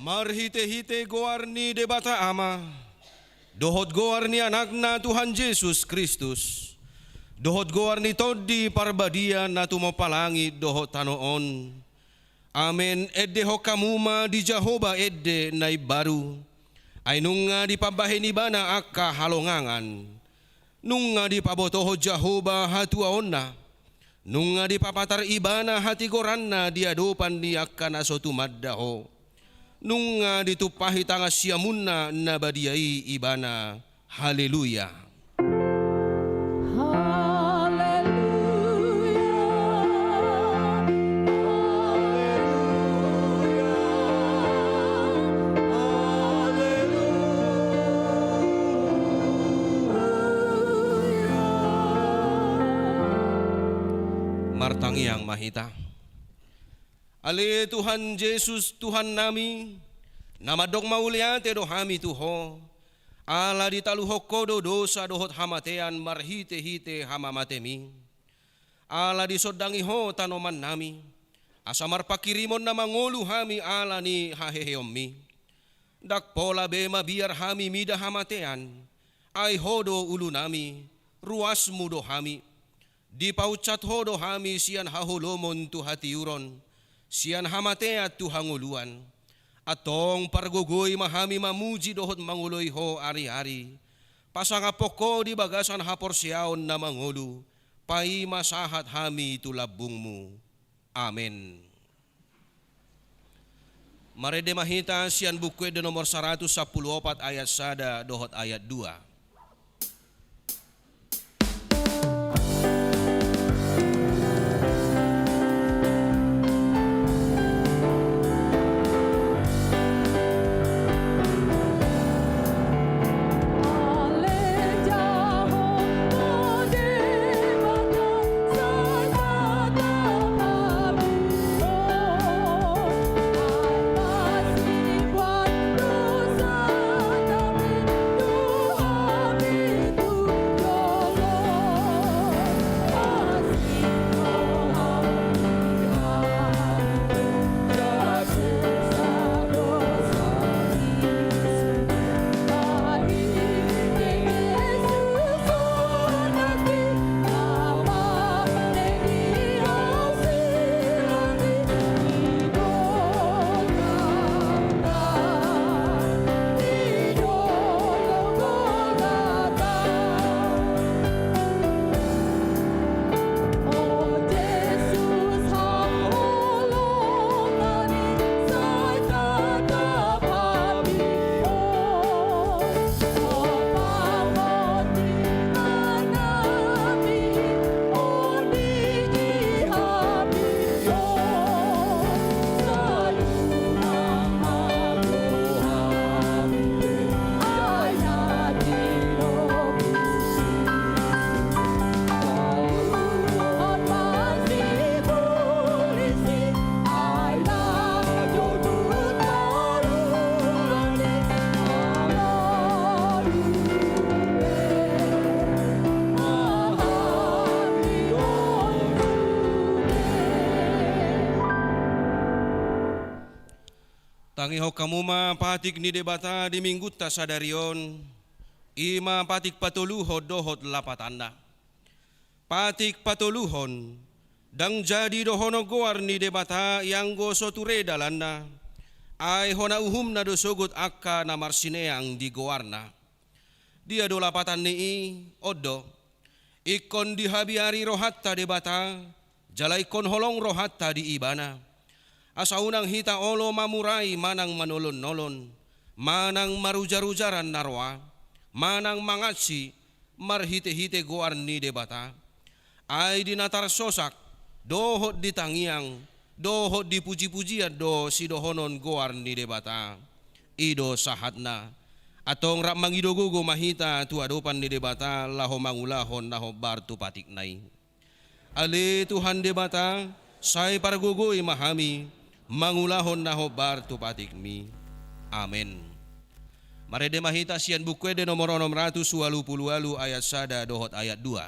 Marhite-hite goarni debata ama, dohot goarni anakna Tuhan Yesus Kristus, dohot goarni todi parbadia na tumopalangi dohot tanoon. Amen. Edde hokamuma di Jehovah edde nai baru, ay nunga di pabaheni bana akka halongangan, nunga di pabotoho Jehovah hatuaonna, nunga di papatar ibana hati goranna diadopan di akka nasotumaddaho. Nunga ditupahi tanga siamunna nabadiai ibana. Haleluya. Martangi yang mahita. Ale Tuhan Yesus Tuhan nami, namadok mauliate do hami tuho, ala ditaluho kodo dosa dohot hamatean marhite-hite hamamatemi, ala disodangi ho tanoman nami, asamar pakirimon na mangolu hami ala ni haheheomi, dak pola bema biar hami mida hamatean, ay hodo ulu nami, ruasmu do hami, di paucat hodo hami sian hahulomon tu hatiuron, sian hamatea tu hanguluan, atong pargogoy mahami mamuji dohot manguloy ho ari-ari, pasangapoko di bagasan haporsyaon na mangulu, pai masahat hami tulabungmu. Amen. Marede mahita sian buku de nomor 114 ayat 1 dohot ayat 2. Tangi ho kamuma patik ni debata di minggu tasadarion, ima patik patuluho dohot lapatanda. Patik patuluhon, dang jadi dohono goar ni debata yang go soture dalanda, ay hona uhum na dosogot akka na marsineang di goarna. Dia do lapatan ni odo, ikon di habiari rohatta debata, jalai kon holong rohatta di ibana. Asaunang hita olo mamurai manang manolon-nolon, manang marujar-rujaran narwa, manang mangatsi marhite-hite goar ni debata, ay dinatar sosak, dohot di tangiang, dohot di puji-pujian do si dohonon goar ni debata, ido sahatna, atong rak mangidogogo mahita tu adopan ni debata laho mangulahon naho bartu patik nai. Ale Tuhan debata, say pargogoy mahami, mangulahon naho bartu patik mi. Amen. Marede mahita sian buku de nomor 620 ayat 1 dohot ayat 2.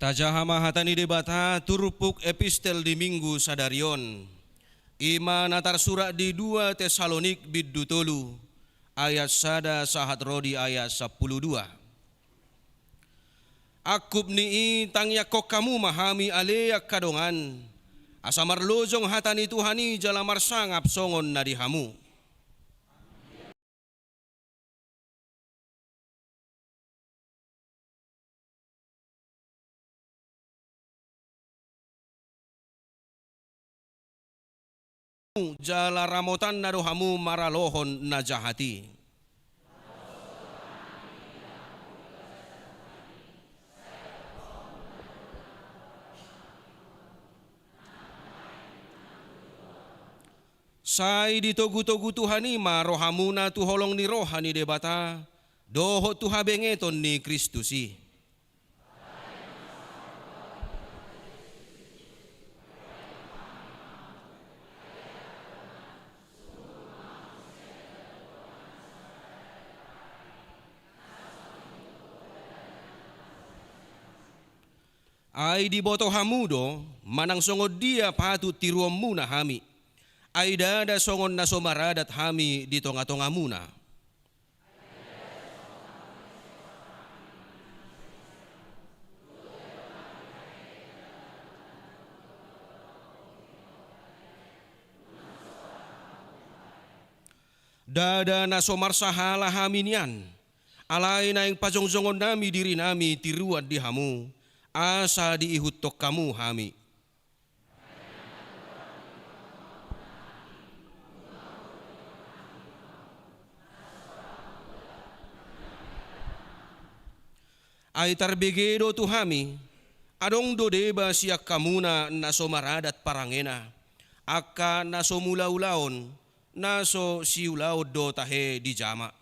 Tajahama hatani debata turupuk epistel di minggu sadarion. Ima natar surat di 2 Tesalonik biddu tolu ayat sada sahat rodi ayat 12. Akub ni tang yakok kamu mahami aleyak kadongan. Asamar lojong hatani Tuhani jalamar sangap songon nadihamu. Jala ramotan nadohamu maralohon najahati. Sai ditogu-togu Tuhani marohamuna tuholong ni rohani debata doho tuhabengeton ni Kristusi. Ay di boto hamudo manang songod dia patut tiruam muna hami. Ay dada songon na somaradat hami di tonga-tonga muna. Dada na somarsahala haminian. Alay na yung pajongjongon nami diri nami tiruan di hamu. Asa diihutok kamu hami. Ay tarbegedo tu hami, adong do deba siyak kamuna naso maradat parangena, akka naso mulaulaon, naso siulaw do tahe di jama.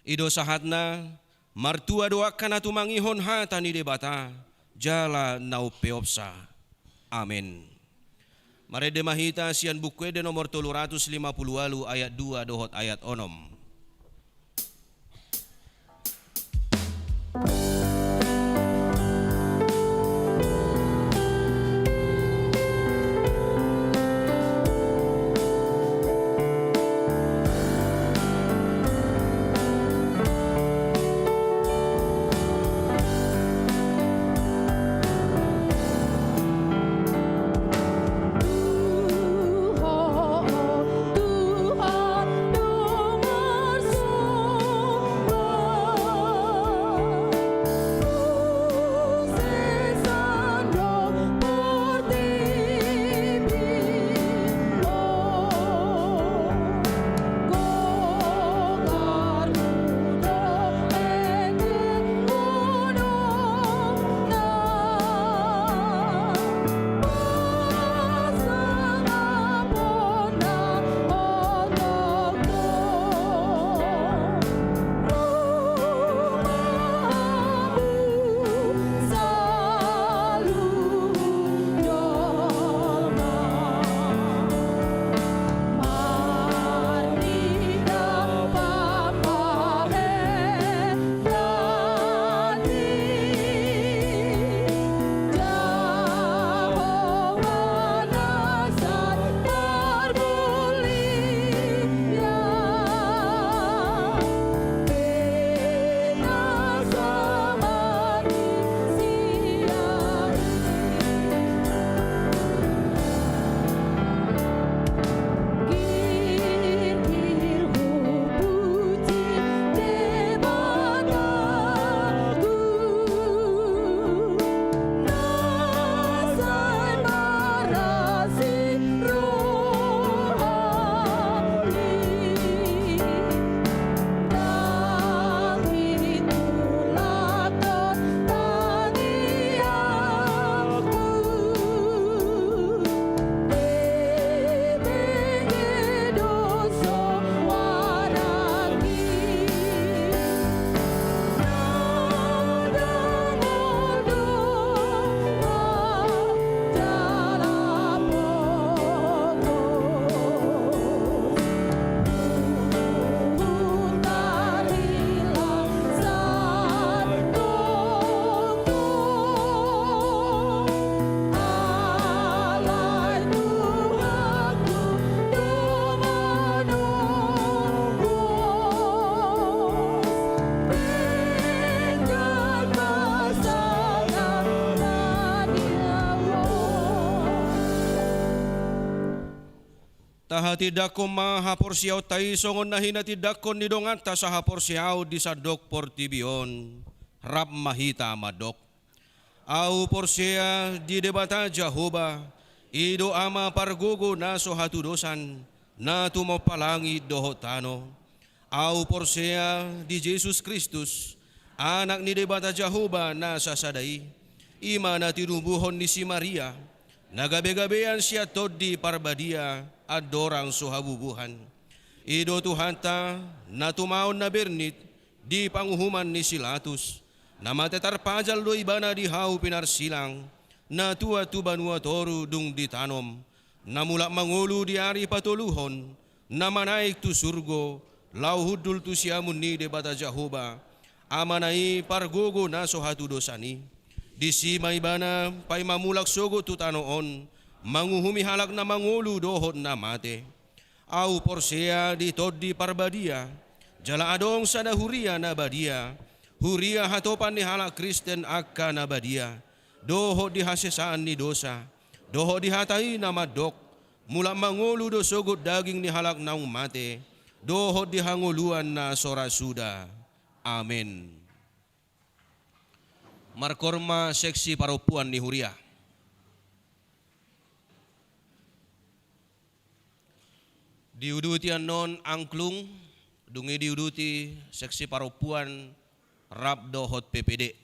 Ido sahatna, martua doakan atu mangihon hatani debata, jala naupeopsa. Amin. Mare demahita sian buku de nomor 350 ayat 2 dohot ayat onom. Tuhan, Tuhan, natidakon mahapor siyaw tayo songon na hinatidakon ni donganta sa hapor siyaw di sa dok portibion rap mahita madok. Au por siya di debata Jehovah ido ama pargogo na so hatudosan na tumapalangi dohotano. Au por siya di Jesus Kristus anak ni debata Jehovah na sasadai ima na tinubuhon ni si Maria nagabe-gabean siya tod di parbadia at dorang suhabubuhan. Ido tuhanta na tumaon na bernit di panguhuman ni Silatus na matetarpajal do ibana di hau pinarsilang na tua tubanua toru dung ditanom na mula mangulu di ari patuluhon na manaik tu surgo lauhudul tu siamun ni debata Jehovah amanai pargogo na sohatu dosani di sima ibana pay mamulak sogo tu tanoon manguhumi halak na mangulu dohot na mate. Au porsea di todi parbadia jala adong sana huria na badia huria hatopan ni halak Kristen akka na badia dohot di hasesaan ni dosa dohot di hatai na madok mula mangulu do sogot daging ni halak naung mate dohot di hanguluan na sorasuda. Amen. Markorma seksi parupuan ni huria. Diuduti anon angklung dungi diuduti seksi parupuan rap dohot PPD.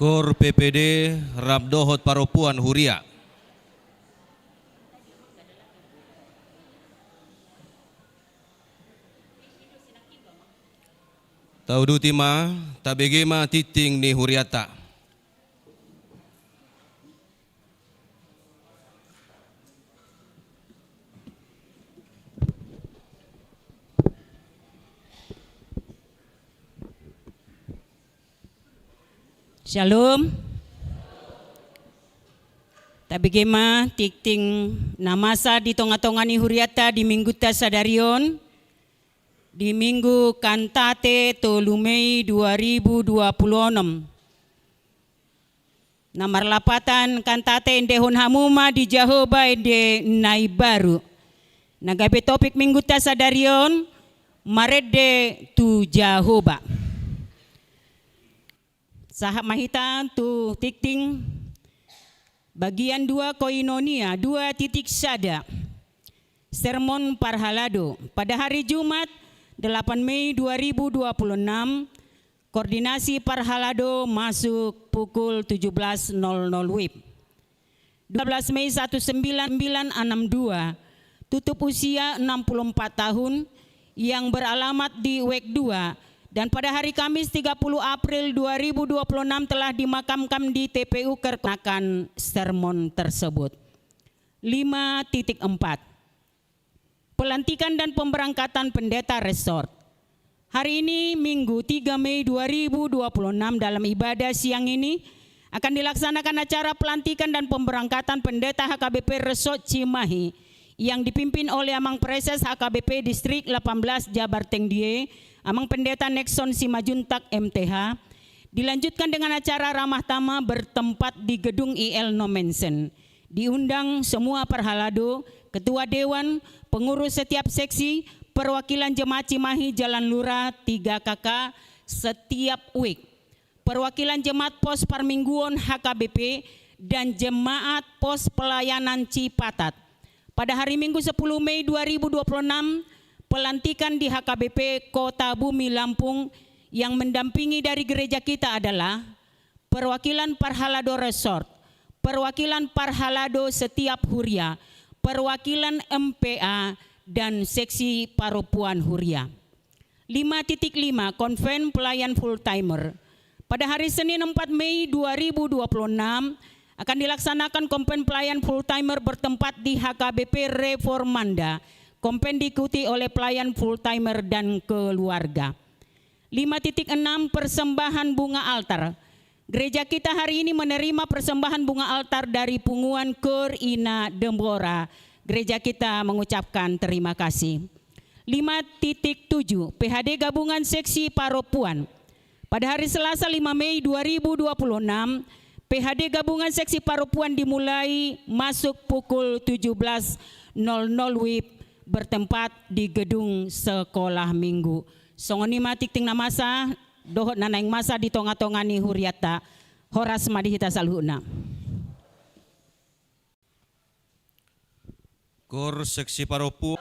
Kor PPD Rabdohot Paropuan Huria. Taudutima tabegema titing ni Huriata. Shalom. Tabigema tikting namasa di tonga-tonga ni Huriata di minggu tasadarion di minggu kantate 3 Mei 2026. Namar lapatan kantate endehon hamuma di Jahoba ende Naibaru. Nagabe topik minggu tasadarion marede tu Jahoba. Sahab mahitan tu tikting bagian 2 koinonia 2.1 sermon parhalado pada hari Jumat 8 Mei 2026 koordinasi parhalado masuk pukul 17.00 WIB 12 Mei 1962 tutup usia 64 tahun yang beralamat di WEK 2 dan pada hari Kamis 30 April 2026 telah dimakamkan di TPU Kertakan sermon tersebut. 5.4 Pelantikan dan pemberangkatan pendeta resort. Hari ini Minggu 3 Mei 2026 dalam ibadah siang ini akan dilaksanakan acara pelantikan dan pemberangkatan pendeta HKBP Resort Cimahi yang dipimpin oleh Amang Preses HKBP Distrik 18 Jabar Tengdie, Amang Pendeta Nexon Simajuntak MTH, dilanjutkan dengan acara ramah tamah bertempat di gedung IL Nomensen. Diundang semua perhalado, ketua dewan, pengurus setiap seksi, perwakilan jemaat Cimahi Jalan Lurah 3KK setiap week, perwakilan jemaat pos Parmingguon HKBP dan jemaat pos pelayanan Cipatat. Pada hari Minggu 10 Mei 2026, pelantikan di HKBP Kota Bumi Lampung yang mendampingi dari gereja kita adalah perwakilan Parhalado Resort, perwakilan Parhalado setiap Huria, perwakilan MPA dan seksi Paropuan Huria. 5.5 Konven Pelayan Full Timer. Pada hari Senin 4 Mei 2026 akan dilaksanakan Konven Pelayan Full Timer bertempat di HKBP Reformanda. Kompen diikuti oleh pelayan full timer dan keluarga. 5.6 Persembahan bunga altar. Gereja kita hari ini menerima persembahan bunga altar dari Punguan Kur Ina Dembora. Gereja kita mengucapkan terima kasih. 5.7 PHD Gabungan Seksi Paropuan. Pada hari Selasa 5 Mei 2026, PHD Gabungan Seksi Paropuan dimulai masuk pukul 17.00 WIB bertempat di gedung sekolah minggu. Songoni matik ting namasa dohot nanaing masa di tonga-tonga ni Huriata horas madihita salhuna. Kor seksi Paropu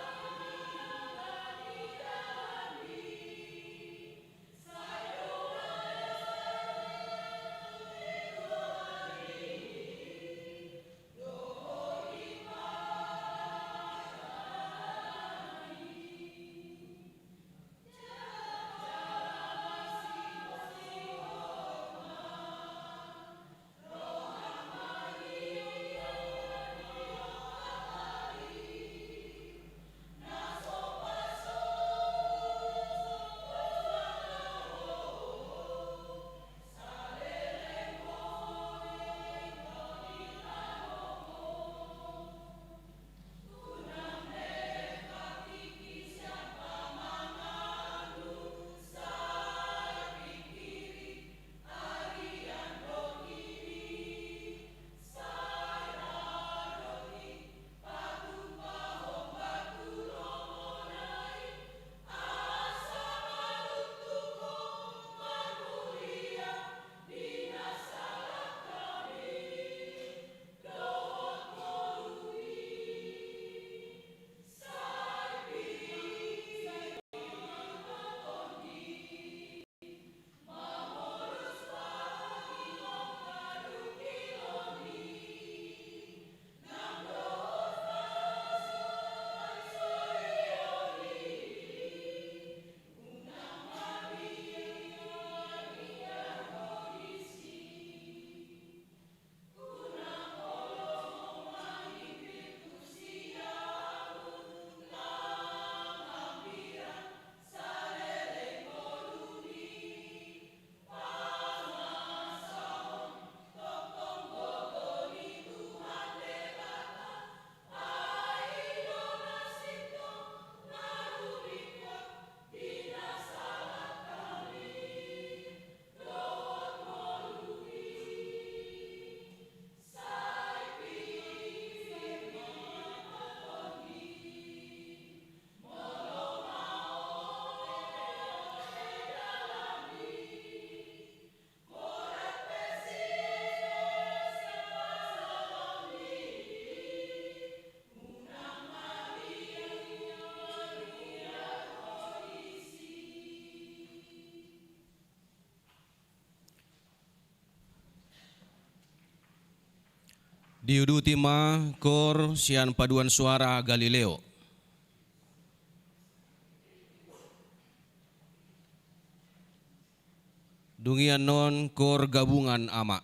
Diuduti ma kor sian paduan suara Galileo. Dungian non kor gabungan ama.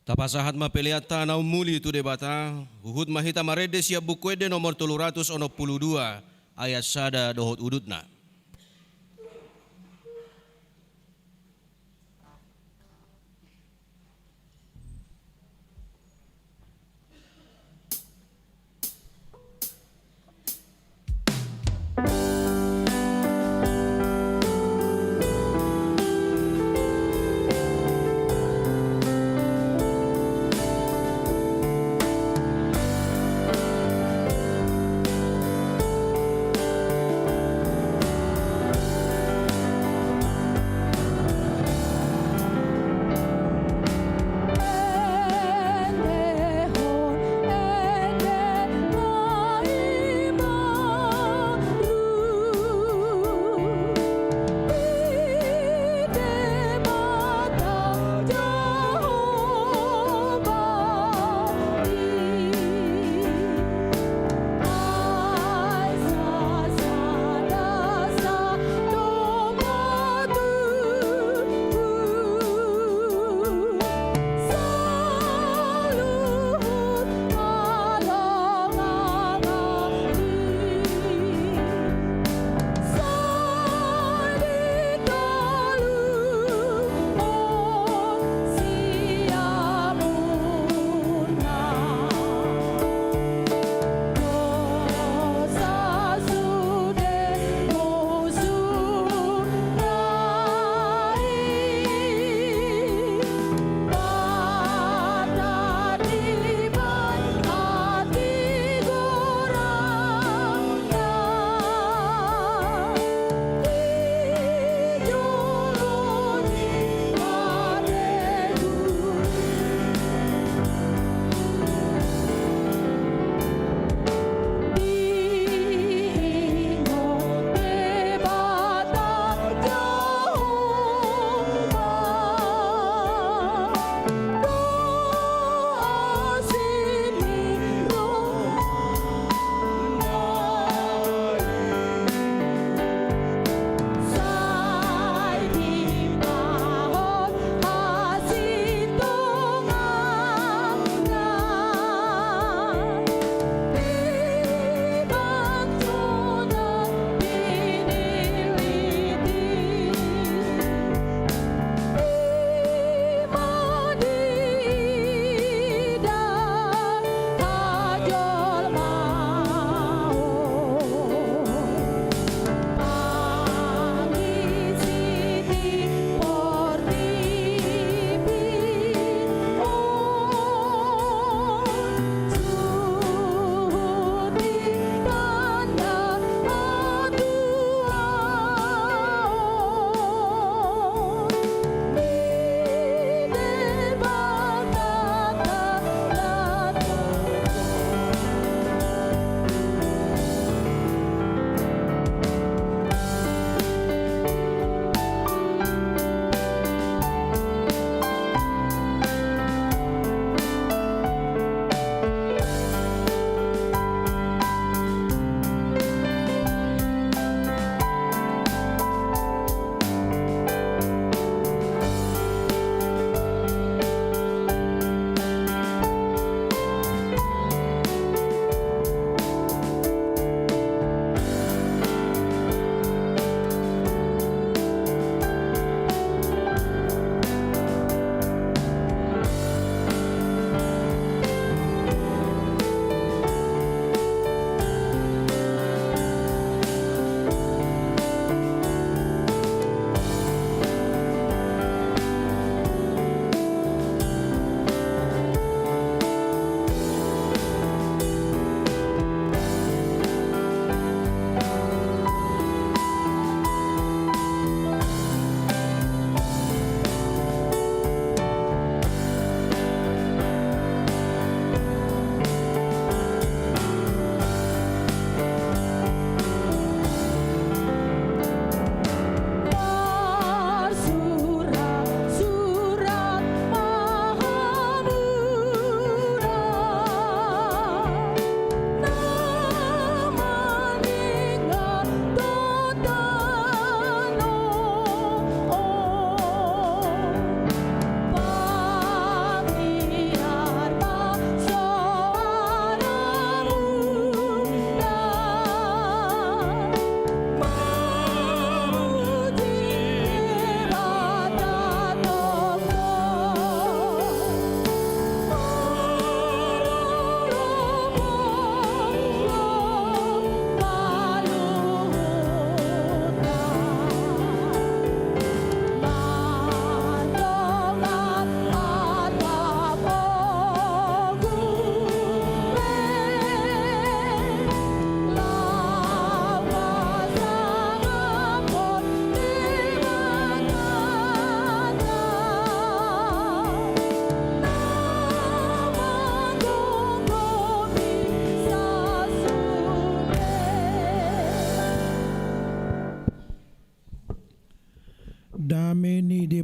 Tapasahat mapeliata na umuli tu debata, uhud mahita marede siap bukuede nomor 362 ayat sada dohot udutna.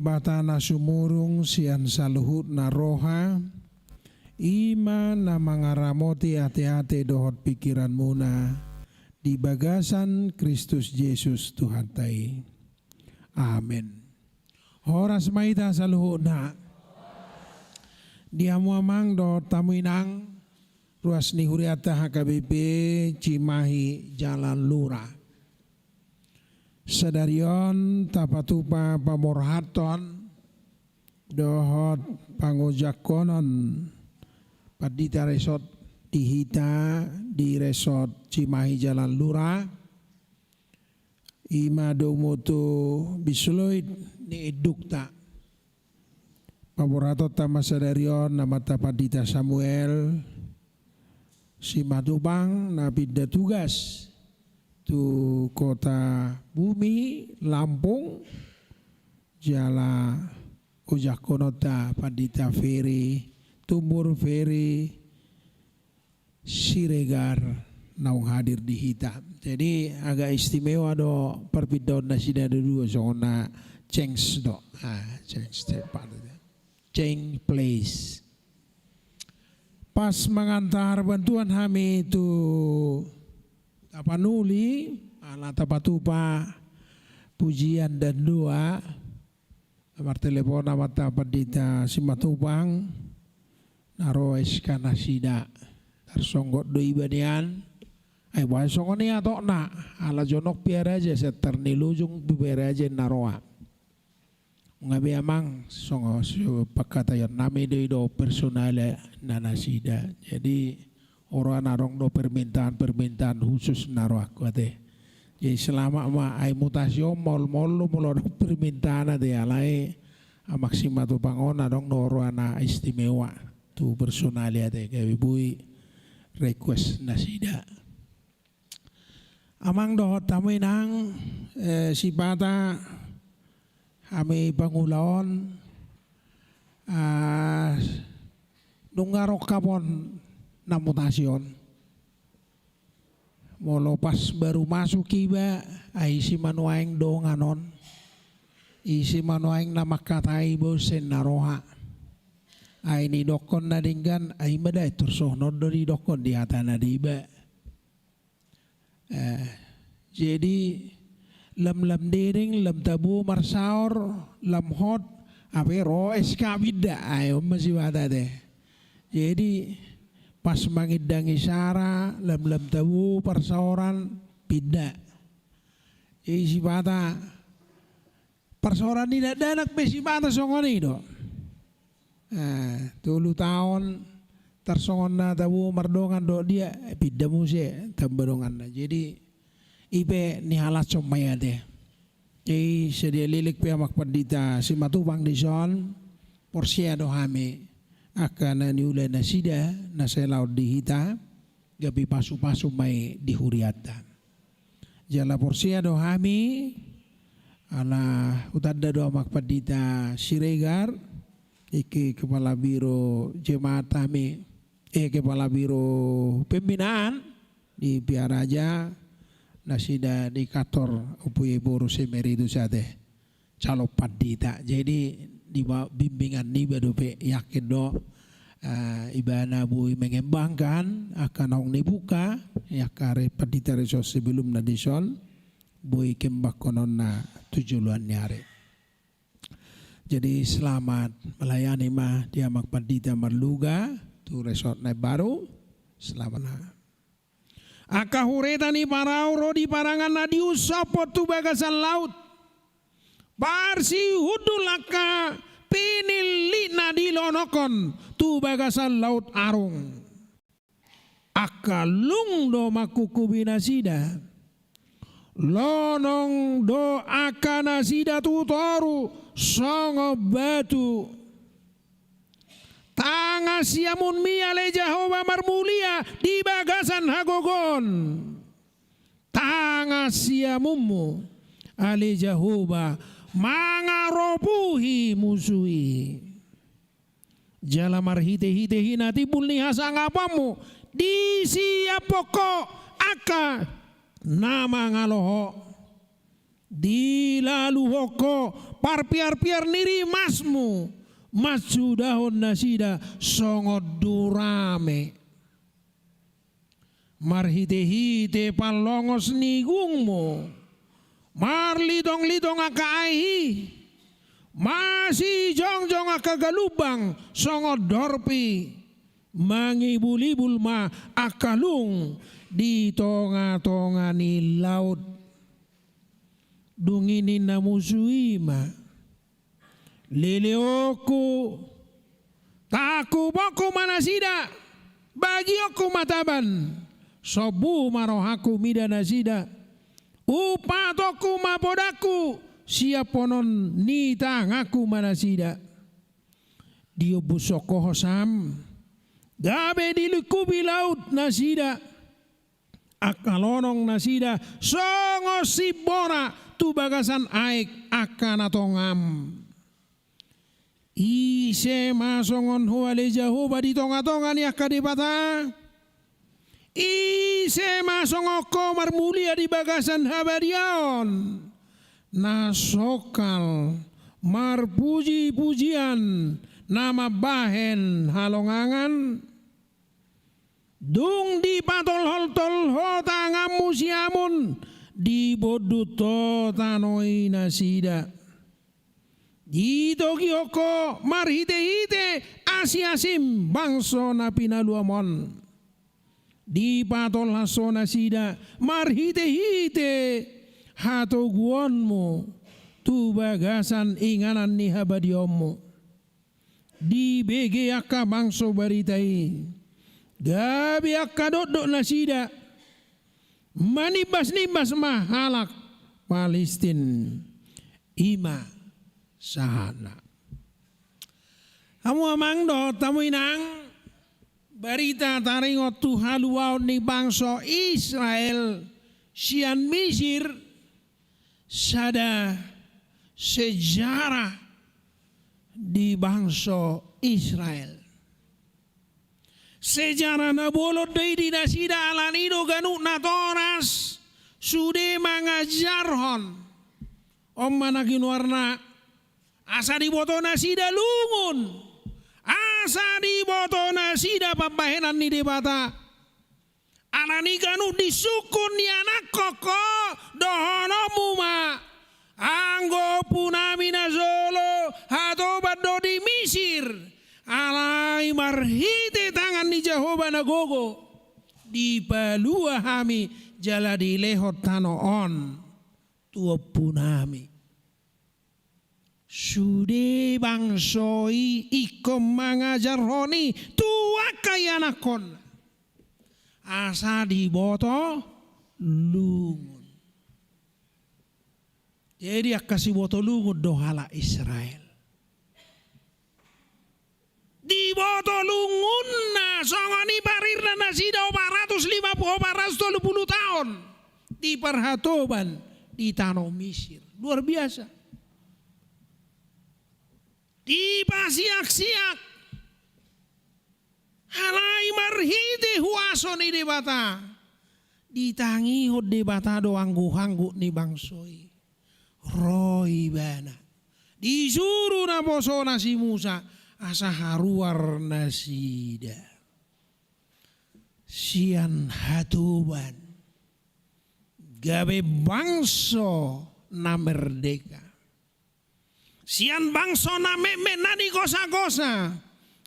batana sumurung sian saluhut na roha, ima na mangaramoti hati-hati dohot pikiran muna, di bagasan Kristus Yesus Tuhan tai. Amin. Horas maita saluhut na, dia muamang do tamuinang, ruas ni huriata HKBP Cimahi Jalan Lurah. Sadarion tapatupa pamorhaton dohot pangojakonon padita resort dihita di resort Cimahi Jalan Lurah ima domoto bisuloid ni edukta pamorhaton tama sadarion nama tapadita Samuel si Matubang napida tugas tu kota Bumi, Lampung, jala Ujakonota, Padita Ferry, Tumur Ferry, Siregar, naung hadir di Hita. Jadi agak istimewa do perpidaun nasi dari dua zona Chengs do, Chengs tepat, Cheng Place. Pas mengantar bantuan kami itu Tapanuli, ala tapatupa pujian dan doa, nomor telepon nama tapadita Simatupang, naro eska nasida, tarsonggot do ibadian, bahas songoni atau na, ala jonok piara aja seter nilujung piara aja naroa. Ngabe amang songo pakatayan nami do personale nanasida, jadi orang narong do permintaan khusus naruh aku ate. Jadi selama ai mutasio mol do permintaan ate alai maksima tu pangon narong do orang istimewa tu personali ate kayak bui request nasida. Amang do tamu inang sipata kami pangulaon nungarok kapon na mutasyon. Molo pas baru masuk iba ay si manuaing do nganon. Isi manuaing na makatai bosen naroha. Ay ni dokon na dinggan ay maday tursohnod dari dokon di hata na diba. Jadi lam dering lam tabu marsaor lam hot apero eskabida ayo masih wada deh. Jadi pas mangidang isara lam tabu persoaran pindah isi bata persoaran tidak danak besi bata songoni do 10 tahun tersongon na tabu mardongan do dia pindah muse tambadongan na jadi ipe ni halat somaya deh jadi sedia lilik piamak pandita si Matupang dison porsia do hame akan niulai nasida naselaud di Hita gabi pasu-pasu mai di Huriata jala porsia do hami ala utanda do amak padita Siregar iki kepala biro jemaat kami kepala biro pembinaan di Piaraja nasida di kantor upuye boros emeritus ate calo padita jadi di bimbingan ni badope yakin do ibana bui mengembangkan akan ong dibuka ya kare padita resos sebelum nadison bui kembak konon na tujuan nyare. Jadi selamat melayani mah dia mak padita Marluga tu resort na baru selamat na. Aka hureta ni parauro di parangan na diusapot tu bagasan laut. Barsi hudulaka pinili na dilonokon tu bagasan laut arung. Akalung do makuku binasida. Lonong do akanasida tutoru songo batu. Tanga siamun miale Jehova marmulia di bagasan hagogon. Tanga siamumu ale Jehova mangaropuhi musuhi. Jala marhite-hite hinati bulni hasang apamu di siap pokok aka nama ngaloho Di lalu hoko parpiar-piar niri masmu masudahon nasida songot durame. Marhite-hite palongos nigungmo marlitong-litong akaihi masih jongjong akagalubang songot dorpi mangibul-ibul ma akalung di tonga-tonga ni laut dunginin na musuima leleoku takuboko manasida bagi aku mataban sobu marohaku midanasida upatoku mapodaku siaponon nita ngaku manasida dio busoko hosam gabe dilikubi laut nasida akalonong nasida songo sibora tu bagasan aik akan atongam ise masongon huale jahuba di tonga-tonga ni akadipata ise masongoko marmulia di bagasan habariaon nasokal marpuji-pujian nama bahen halongangan dung di patol-tol hotangamu siamun di boduto tanoi nasida di togioko marhite-hite asiasim bangso na pinaluamon di patol haso nasida marhite-hite hato guonmu tu bagasan inganan ni habadiomu di bege akka bangso baritai gabi akka dodok nasida manibas-nibas mahalak Palestin ima sahana kamu amang do tamu inang berita taringot tu haluau ni bangso Israel sian Mesir sada sejarah di bangsa Israel. Sejarah na bolot dari dinasida alanido ganuk na toras sude mangajarhon om manakin warna asa di boto nasida lungun asa di boto nasida pampahenan ni debata alani ganuk disukun ni anak koko dohono muma anggo punami nazolo hato bado di Mesir alai marhite tangan ni Jehovah nagogo di palua hami jala di lehot tano on tuo punami sude bangsoi ikom mangajar honi tua kayanakon asa di boto lungun. Jadi akasi boto lungun dohala Israel. Di boto lungun na songoni parirna nasida 430 tahun di perhatoban di tanah Mesir. Luar biasa. Di pasiak-siak halai marhite huasoni debata ditangi hod debata do anggu-anggu ni bangsoi. Roy bana disuruh na poso nasi Musa asa haruar nasida sian hatuban gabe bangso na merdeka sian bangso na meme nani kosa-kosa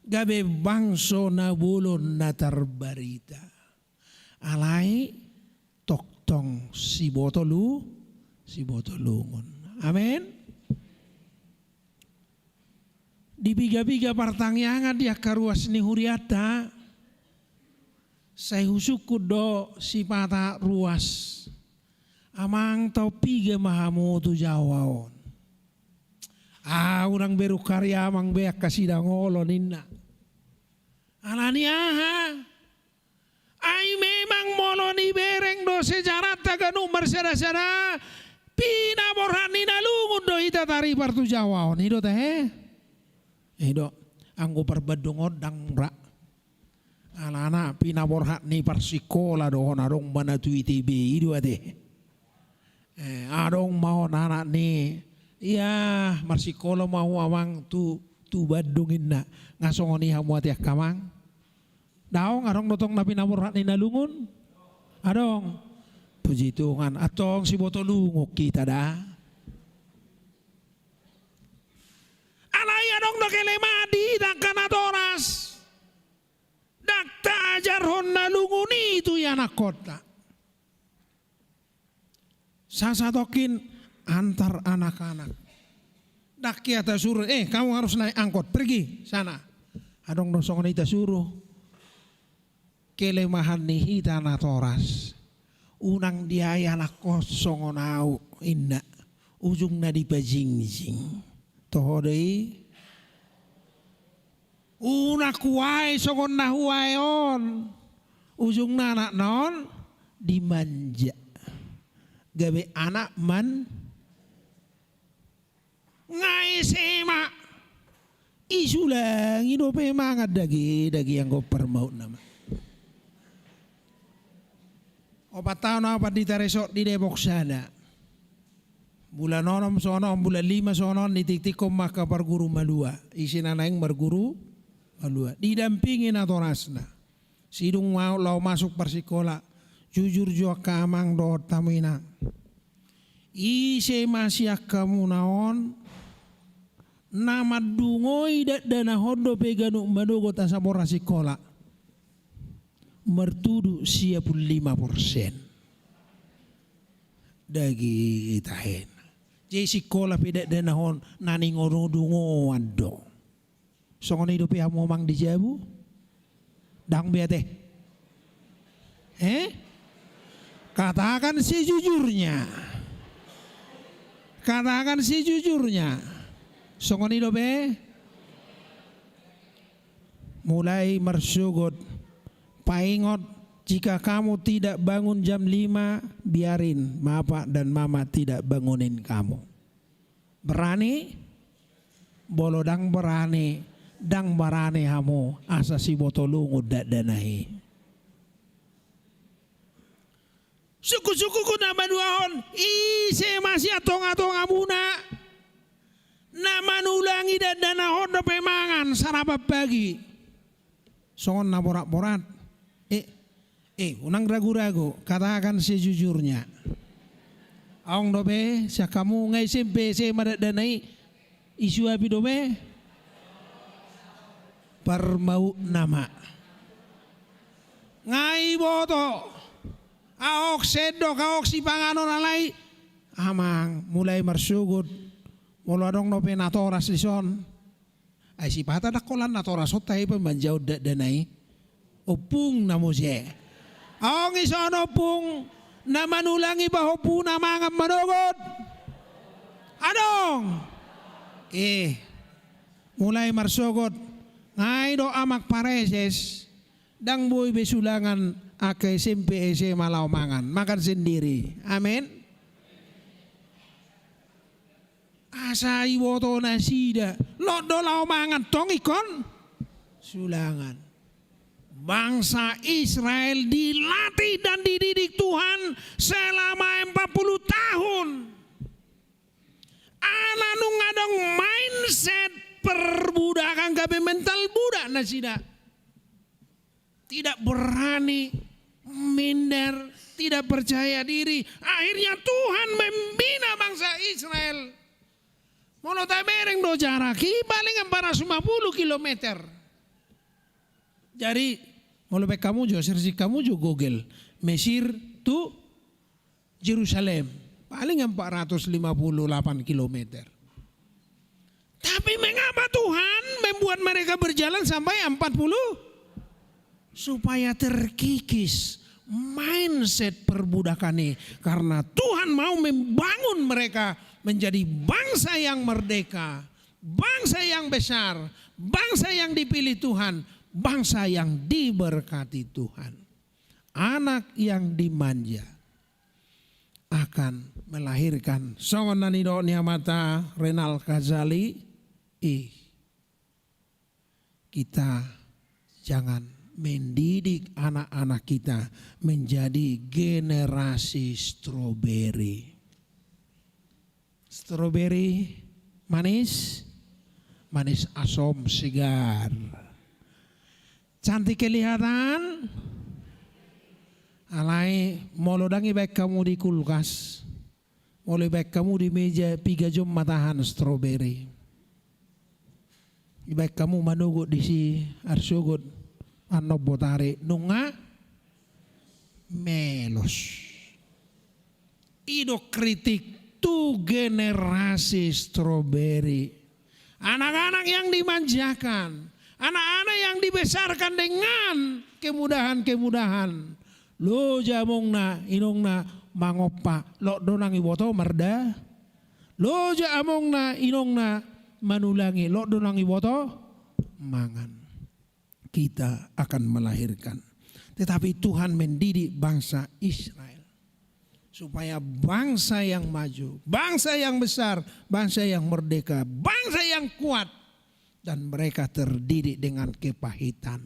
gabe bangso na bulon na terbarita alai toktong si botolu si botolungun. Amin. Di biga-biga pertangyangan dia karuas ni huriata. Saya husuku do si pata ruas. Amang tau piga mahamu tu jawaon. Urang beru karya amang beak kasih dangolo ninna. Alani aha. Ai memang moloni bereng do sejarah taganu bersera-sera. Pina borhani na lungun do ita tari partu jawaon hido teh hido anggo perbedungod dang bra alana pina borhani parsikola do honarong banatu ITB hido teh Adong mau anak ni, iya marsikola mau awang tu badungin na ngasongoni hamuati kamang. Daong adong dotong napi namurat ni nalungun. Adong puji Tuhan atong si boto lungok kita dah. Alay adong dokele madi dakkan atoras. Dak tajar hon nalungun itu ya anak kota. Sasatokin antar anak-anak. Dak kita suruh, kamu harus naik angkot, pergi sana. Adong dosong kita suruh. Kelemahan nih tanah toras. Unang dia anak kosong onau inna. Ujungna di pajing-jing. Tohodei. Unak huai songon na huai on. Ujungna anak non dimanja. Gabe anak man ngai sema isulang hidup mangat dagi yang go permaut nama. Opat tahun apa ditaresok di Depok sana. Bulan 6 sono, bulan 5 sono ditik-tikom maka berguru malua. Isin anak yang berguru malua. Didampingin atau rasna. Sidung mau lau masuk persikola. Jujur jua kamang do tamina. Ise masih kamu naon nama dungoi dana hodo peganu madogo tasabora sikola mertudu 55% dagi itahen. Jadi sikola peda dana hon nani ngoro dungo ando. Songon hidup ya momang dijabu dang biate. Katakan sejujurnya. Katakan sejujurnya. Songon hidup mulai mersugut. Paingot jika kamu tidak bangun jam 5 biarin bapak dan mama tidak bangunin kamu. Berani? Bolodang berani. Dang barane hamu asa si botolungu dak danahi. Suku-suku ku nama duahon ise masih atong-atong amuna nama nulangi dan dana hondo pemangan sarabab pagi songon na borat-borat unang ragu-ragu katakan sejujurnya aong dobe sia kamu ngai sempe se madat danai isu api dobe permau nama ngai boto aok sedo kaok si pangano nalai amang mulai mersugut mulu adong no penatoras lison ay si pata dakolan natoras otay pembanjau danai opung namuse aong ison opung na manulangi bahopu na mangam manugot adong mulai mersugut ngai do amak pareses dang boy besulangan ake SMP SMA lau makan sendiri. Amin. Asa iwoto nasida. Lodo lau mangan tong ikon. Sulangan. Bangsa Israel dilatih dan dididik Tuhan selama 40 tahun. Ana nu ngadong mindset perbudakan gabe mental budak nasida. Tidak berani minder, tidak percaya diri. Akhirnya Tuhan membina bangsa Israel. Mono tabereng do jaraki paling 450 kilometer. Jadi mau kamu jo sersi kamu jo Google Mesir to Jerusalem paling 458 kilometer. Tapi mengapa Tuhan membuat mereka berjalan sampai 40? Supaya terkikis mindset perbudakan ini. Karena Tuhan mau membangun mereka menjadi bangsa yang merdeka. Bangsa yang besar. Bangsa yang dipilih Tuhan. Bangsa yang diberkati Tuhan. Anak yang dimanja akan melahirkan. Songon nanido niamata Renal Kazali. Kita jangan mendidik anak-anak kita menjadi generasi stroberi. Stroberi manis, manis asom segar. Cantik kelihatan. Alai molodangi baik kamu di kulkas. Mulai baik kamu di meja 3 jam matahan stroberi. Baik kamu manugut di si arsugut ano botare nunga melos. Ido kritik tu generasi stroberi. Anak-anak yang dimanjakan, anak-anak yang dibesarkan dengan kemudahan-kemudahan. Lo jamong na inong na mangopa lo donangi boto merda. Lo jamong na inong na manulangi lo donangi boto mangan. Kita akan melahirkan. Tetapi Tuhan mendidik bangsa Israel supaya bangsa yang maju, bangsa yang besar, bangsa yang merdeka, bangsa yang kuat, dan mereka terdidik dengan kepahitan.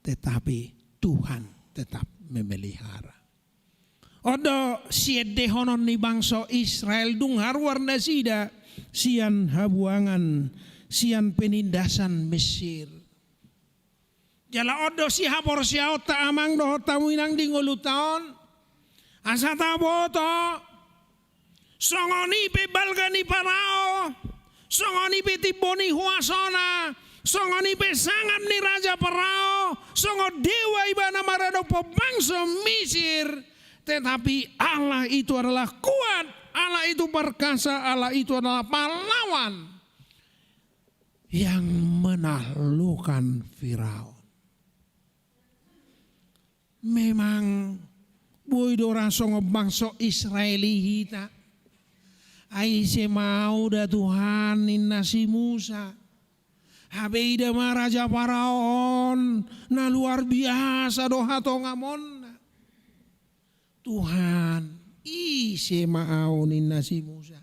Tetapi Tuhan tetap memelihara. Odo siede honon ni bangsa Israel dung harwarna sida sian habuangan, sian penindasan Mesir. Jala odo si hapor siao ta amang do tamu inang di ngolutan. Asata boto songoni pe balgani parao, songoni pe tiboni huasona, songoni pe sangam ni raja parao, songo dewa ibana marado pebangsa Mesir. Tetapi Allah itu adalah kuat, Allah itu perkasa, Allah itu adalah pahlawan yang menaklukkan Firaun. Memang boy dorang songo bangsa Israeli hita. Aise mau da Tuhan nasi Musa. Habeida maraja Faraon na luar biasa doha tongamon. Tuhan ise mau nasi Musa.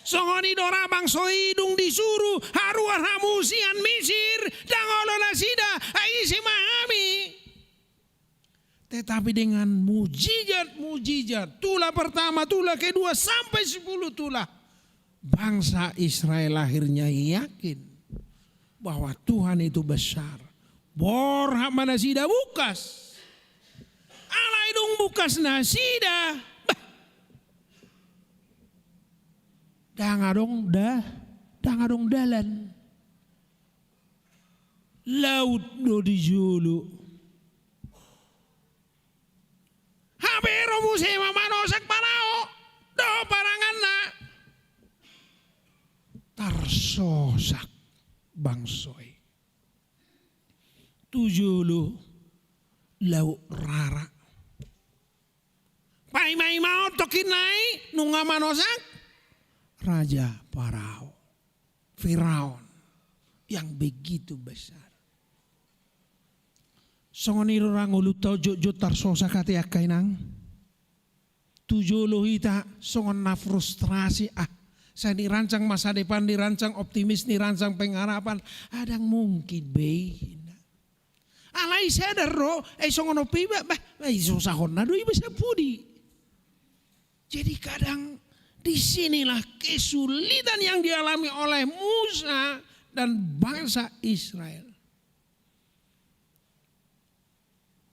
Songoni dora bangsa hidung disuruh haruar hamusian Mesir dangolo nasida aise mahami. Tetapi dengan mujizat, tulah pertama, tulah kedua sampai 10 tulah. Bangsa Israel akhirnya yakin bahwa Tuhan itu besar. Borhak mana sida bukas. Allah hidung bukas nasida. Dangadong dalan. Laut do dijulu. Habero musema manosak panao do paranganna tarsosak bangsoi 70 lau rara pai mai mau tokinai nunga manosak raja Farao Firaun yang begitu besar. Songoni orang ulutau jojo tarsosa kate akainang. Tujuh lohita songon na frustrasi saya dirancang masa depan, dirancang optimis, dirancang pengharapan. Adang mungkin be. Alai sadar ro, songon opi bah, susah honna do iba sapudi. Jadi kadang disinilah kesulitan yang dialami oleh Musa dan bangsa Israel.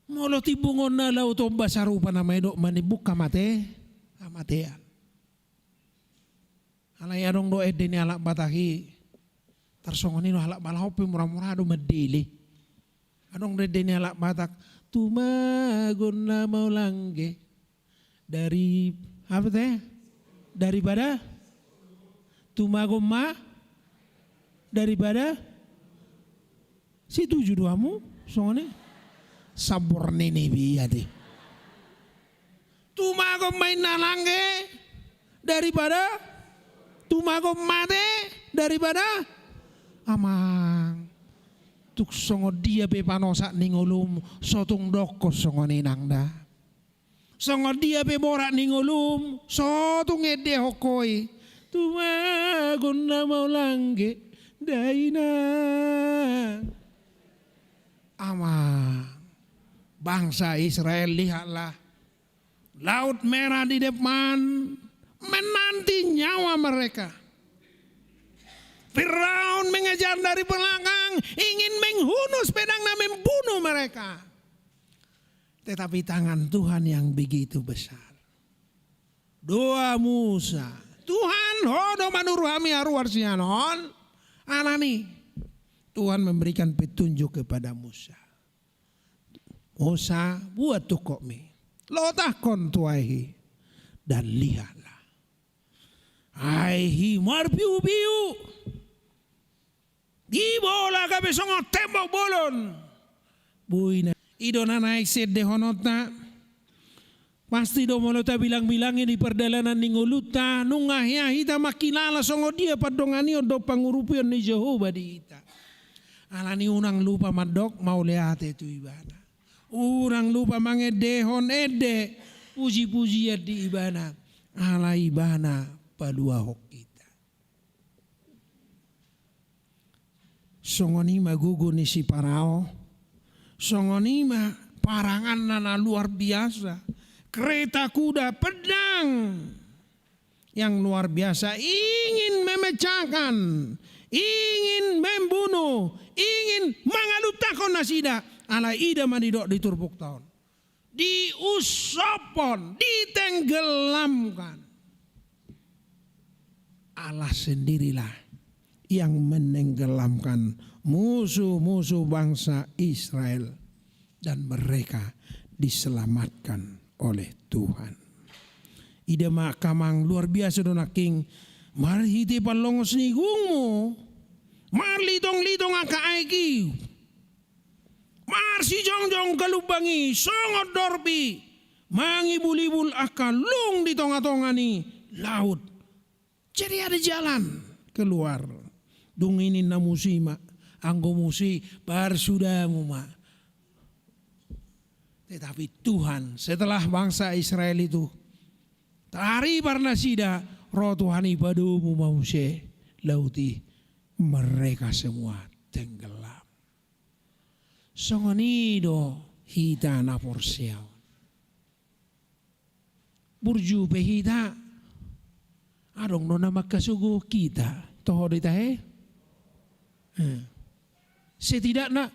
Molo tibungon na lau to basarupa na may do manibuk kamatean. Alay anong do ede ni alak bataki. Tarsongon no alak balahopi murah-murah do medili. Anong ede ni alak batak. Tumagon na maulangge. Dari apa teh? Daripada tumagon ma daripada si 72 mu songone. Sabur nini biyadi. Tumagom main nalangge daripada tumagom mate daripada amang. Tuk songo dia be panosak ningulum sotung doko songo ninangda. Songo dia be borak ningulum sotung ede hokoi. Tumagom na maulangge daina. Amang. Bangsa Israel lihatlah. Laut merah di depan. menanti nyawa mereka. Firaun mengejar dari belakang, ingin menghunus pedangnya membunuh mereka. Tetapi tangan Tuhan yang begitu besar. Doa Musa, Tuhan hodo manuruhami aruar sianon. Alani, Tuhan memberikan petunjuk kepada Musa. Musa buat tukokmi, lotakon tuaihi, dan lihatlah. Aihi marpiu-piu. Di bola kabe songo tembok bolon. Buina idona naik sedde honotna. Pasti do molota bilang-bilangnya di perjalanan ningoluta nungahya hita makilala songo dia padongani do pangurupion ni Jehovah di ita. Alani unang lupa madok mau lihat itu ibana. Urang lupa mangedehon ede puji-puji di ibana. Ala ibana palua hok kita. Songoni magugu ni si Parao. Songoni ma parangan nana luar biasa. Kereta kuda pedang yang luar biasa ingin memecahkan, ingin membunuh, ingin mengalutakon nasida ala ida manidok diturbuk tahun. Diusopon, ditenggelamkan. Allah sendirilah yang menenggelamkan musuh-musuh bangsa Israel dan mereka diselamatkan oleh Tuhan. Ida makamang luar biasa donaking marhiti palongos ni gungmo mar litong-litong aka aiki mar si jongjong kalubangi songot dorbi mangibul-ibul aka lung di tonga-tonga ni laut. Jadi ada jalan keluar. Dung ini na musima, anggo musi parsudamu ma. Tetapi Tuhan setelah bangsa Israel itu tari parnasida, roh Tuhan ibadumu mause lauti mereka semua tenggelam. Songonido hita na porsiao. Burju behita adong nona makasugo kita toho dita setidaknya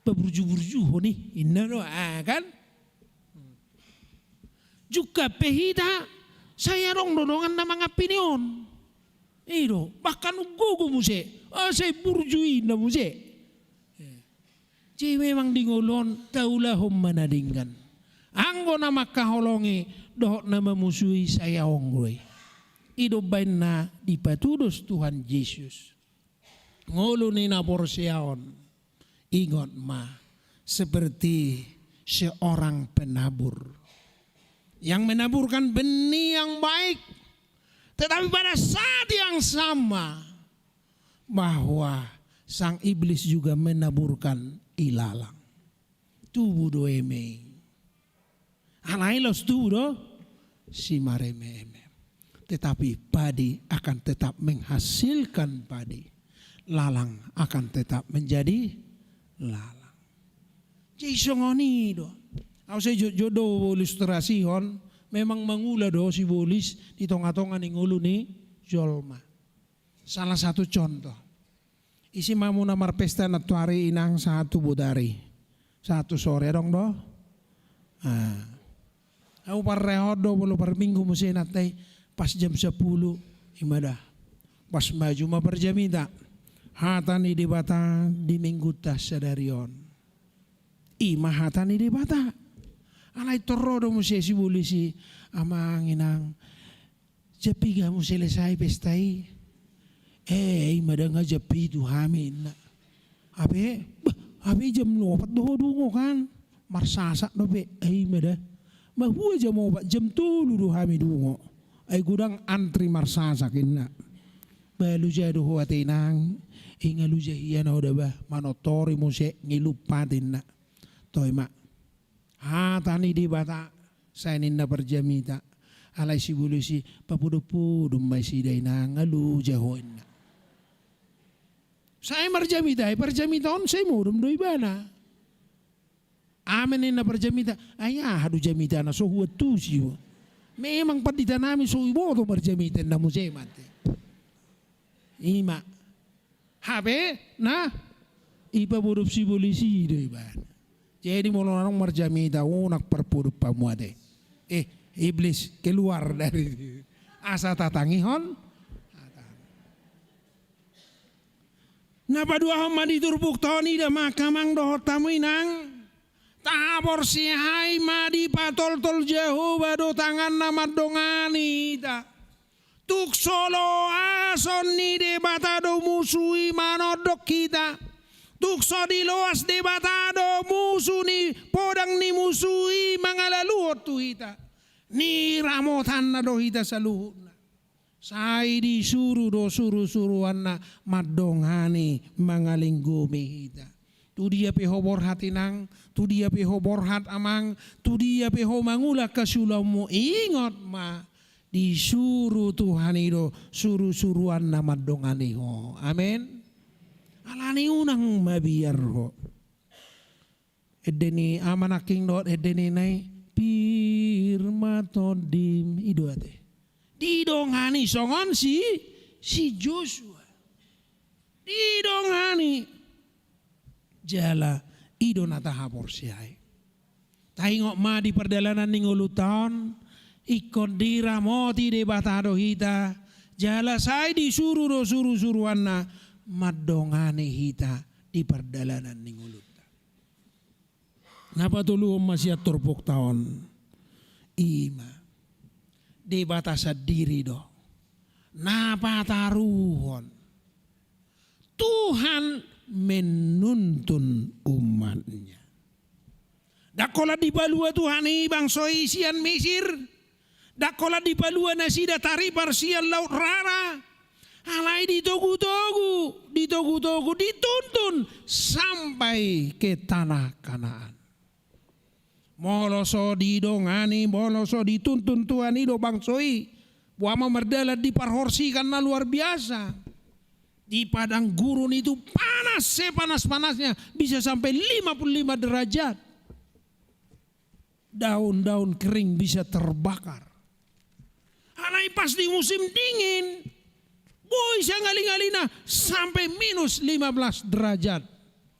beburju-burju nih inna no kan juga pehida saya dong dodongan nama ngapinion itu bahkan gugu muse saya burju inna muse jadi memang dingolon taulah manadingkan anggo nama kaholongi dohok nama musuhi saya onggoi ido baina dipatudus Tuhan Yesus ngulu ni na porsiaon ingot ma seperti seorang penabur yang menaburkan benih yang baik, tetapi pada saat yang sama bahwa sang iblis juga menaburkan ilalang tubuh doeme anailos tubuh si mareme, tetapi padi akan tetap menghasilkan padi. Lalang akan tetap menjadi lalang. Jadi songoni do. Aku saya jodoh ilustrasi hon memang mengula do si bolis di tonga-tonga ning ulu ni jolma. Salah satu contoh. Isi mamu namar pesta natuari inang satu budari. Satu sore dong do. Aku parreho do bolu par minggu musinat pas jam 10 ibadah. Pas maju ma berjamita. Hatani di bata di minggu tas sadarion. Ima hatani di bata. Alay torodo mo siya si bulisi amang inang. Japi ga mo selesai pestai. Mada nga japi tu hamin na. Abe jam 4 dungo kan. Marsasak no be. Mada. Mahuwa jam 4 jam 3 do hamin dungo. Ay gudang antri marsasakin na. Balu jado huwate nang. Ingalu jahiya na udah bah manotori mo siya ngilupatin na toy ma hatani di bata sa na perjamita alay si bulisi papudo-pudo may siday na ngalu jahoin na sa marjamita ay perjamita on say mo doy ba na amin na perjamita ay hadu jamita na so huwat tu siyo Memang padita nami so ibo to berjamitan na museum ate. Ima. Habe na ipa burup si polisi do iban. Jadi mau orang merjamita nak perpurup pamuade. Iblis keluar dari asa tatangihon. Napa dua hama diturbuk toni da makamang dohot tamu inang. Tabor si hai madi patol tol Jehovah do tangan nama dongani ta. Tuk solo ason ni debatado musui manodok kita. Tuk so di loas debatado musu ni podang ni musui mangalaluot tu hita. Ni ramotan na do hita sa luhut na. Sai di suru do suru-suruan na madongani mangalinggumi hita. Tu dia peho borhat inang, tu dia peho borhat amang, tu dia peho mangula kasulamu ingot ma disuruh Tuhan itu suruh-suruan nama dongani ho. Amin. Alani unang mabiar ho. Edeni amanaking dot edeni nai pirma todim idu ate. Didongani songon si Joshua. Didongani jala ido nata hapor siai. Taingok ma di perjalanan ningulu tahun ikon dira moti de batado hita jala sai disuruh do suruh-suruhan na madongane hita di perjalanan ningulu. Napa tulu masih turpuk tahun ima di batasa diri do. Napa taruhon Tuhan menuntun umatnya. Dakola di balua Tuhan bangsa isian Mesir. Dakola di balua nasida tari parsian laut rara. Alai ditogu-togu dituntun sampai ke tanah Kanaan. Moloso didongani, moloso dituntun Tuhan ido bangsoi. Buama merdalat diparhorsikan na luar biasa. Di padang gurun itu panas, sepanas-panasnya bisa sampai 55 derajat. Daun-daun kering bisa terbakar. Alai pas di musim dingin, boy sangali-ngalina sampai minus 15 derajat.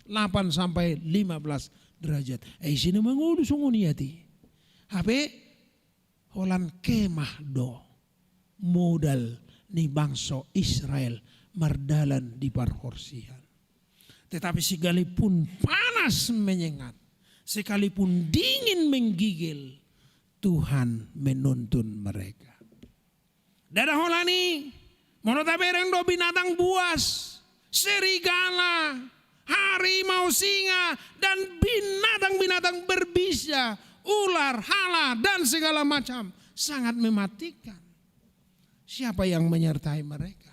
8 sampai 15 derajat. Sini mengudu sunguniati. Habe holan kemah do modal ni bangsa Israel mardalan di parhorsian. Tetapi sekalipun panas menyengat, sekalipun dingin menggigil, Tuhan menuntun mereka. Dadah holani, monotabereng do binatang buas, serigala, harimau, singa, dan binatang-binatang berbisa, ular, hala, dan segala macam sangat mematikan. Siapa yang menyertai mereka?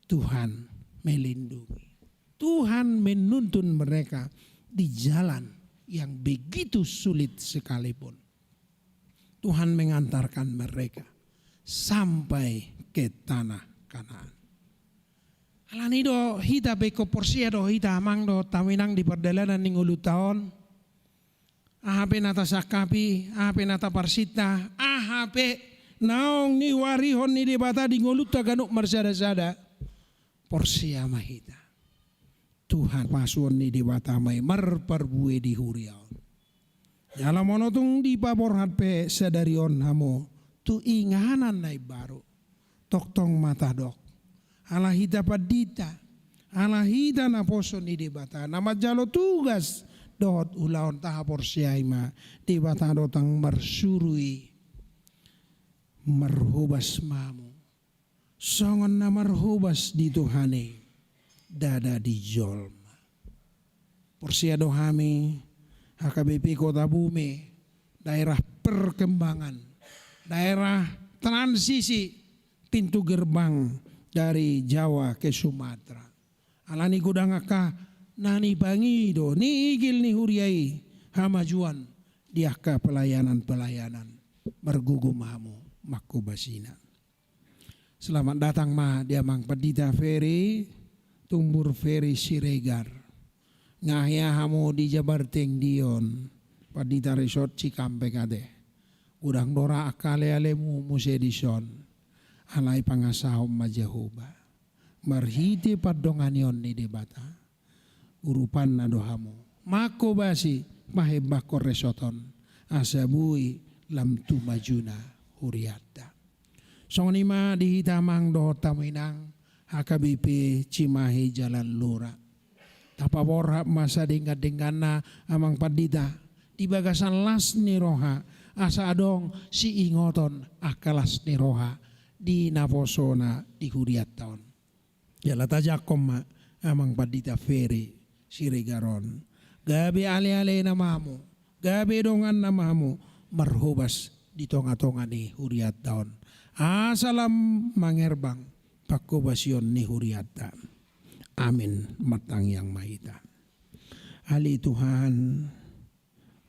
Tuhan melindungi. Tuhan menuntun mereka di jalan yang begitu sulit sekalipun. Tuhan mengantarkan mereka sampai ke tanah Kanaan. Alanido hita beko porsia do hita amang do tawinang di perjalanan ningulu tahun. Ahape nata sakapi, ahape nata parsita, ahape naong ni warihon ni debata di nguluta ganuk marsada-sada. Porsia mahita. Tuhan pasuan ni debata may marparbue di huriaon. Jala monotong di paborhat pe sadarion hamo tu ingahanan na baru. Toktong mata dok. Alahita padita. Alahita na poso ni debata. Nama jalo tugas dot ulaon taha porsia ima. Debata dotang marsurui. Marhubas mamu. Songon na marhubas di Tuhane dada di jolma. Porsia dohami HKBP Kota Bume, daerah perkembangan, daerah transisi pintu gerbang dari Jawa ke Sumatera. Alani gudangaka nani bangido ni igil ni huriai hamajuan diaka pelayanan mergugum hamu makubasina. Selamat datang ma dia mang pedita Ferry tumbur Ferry Siregar ngahya hamu di Jabarteng Dion pedita resort Cikampek ade Udang dora akale alemu musedison alai pangasahom majahoba. Marhiti padonganion ni debata. Urupan na dohamu. Mako basi mahebah koresoton. Asabui lam tu majuna huriata. Songonima dihitamang dohotamu inang. HKBP Cimahi Jalan Lura. Tapaborha masa denggan-denggana amang padita. Di bagasan las ni roha. Asa adong si ingoton akalas ni roha. Di naposona di huriat taon. Jala tajakom ma amang padita feri siregaron. Gabi ale-ale namamu. Gabi dongan namamu. Marhubas di tonga-tonga ni huriat taon. Asalam mangerbang. Pakobasyon ni huriata. Amin. Matang yang mahita. Ali Tuhan.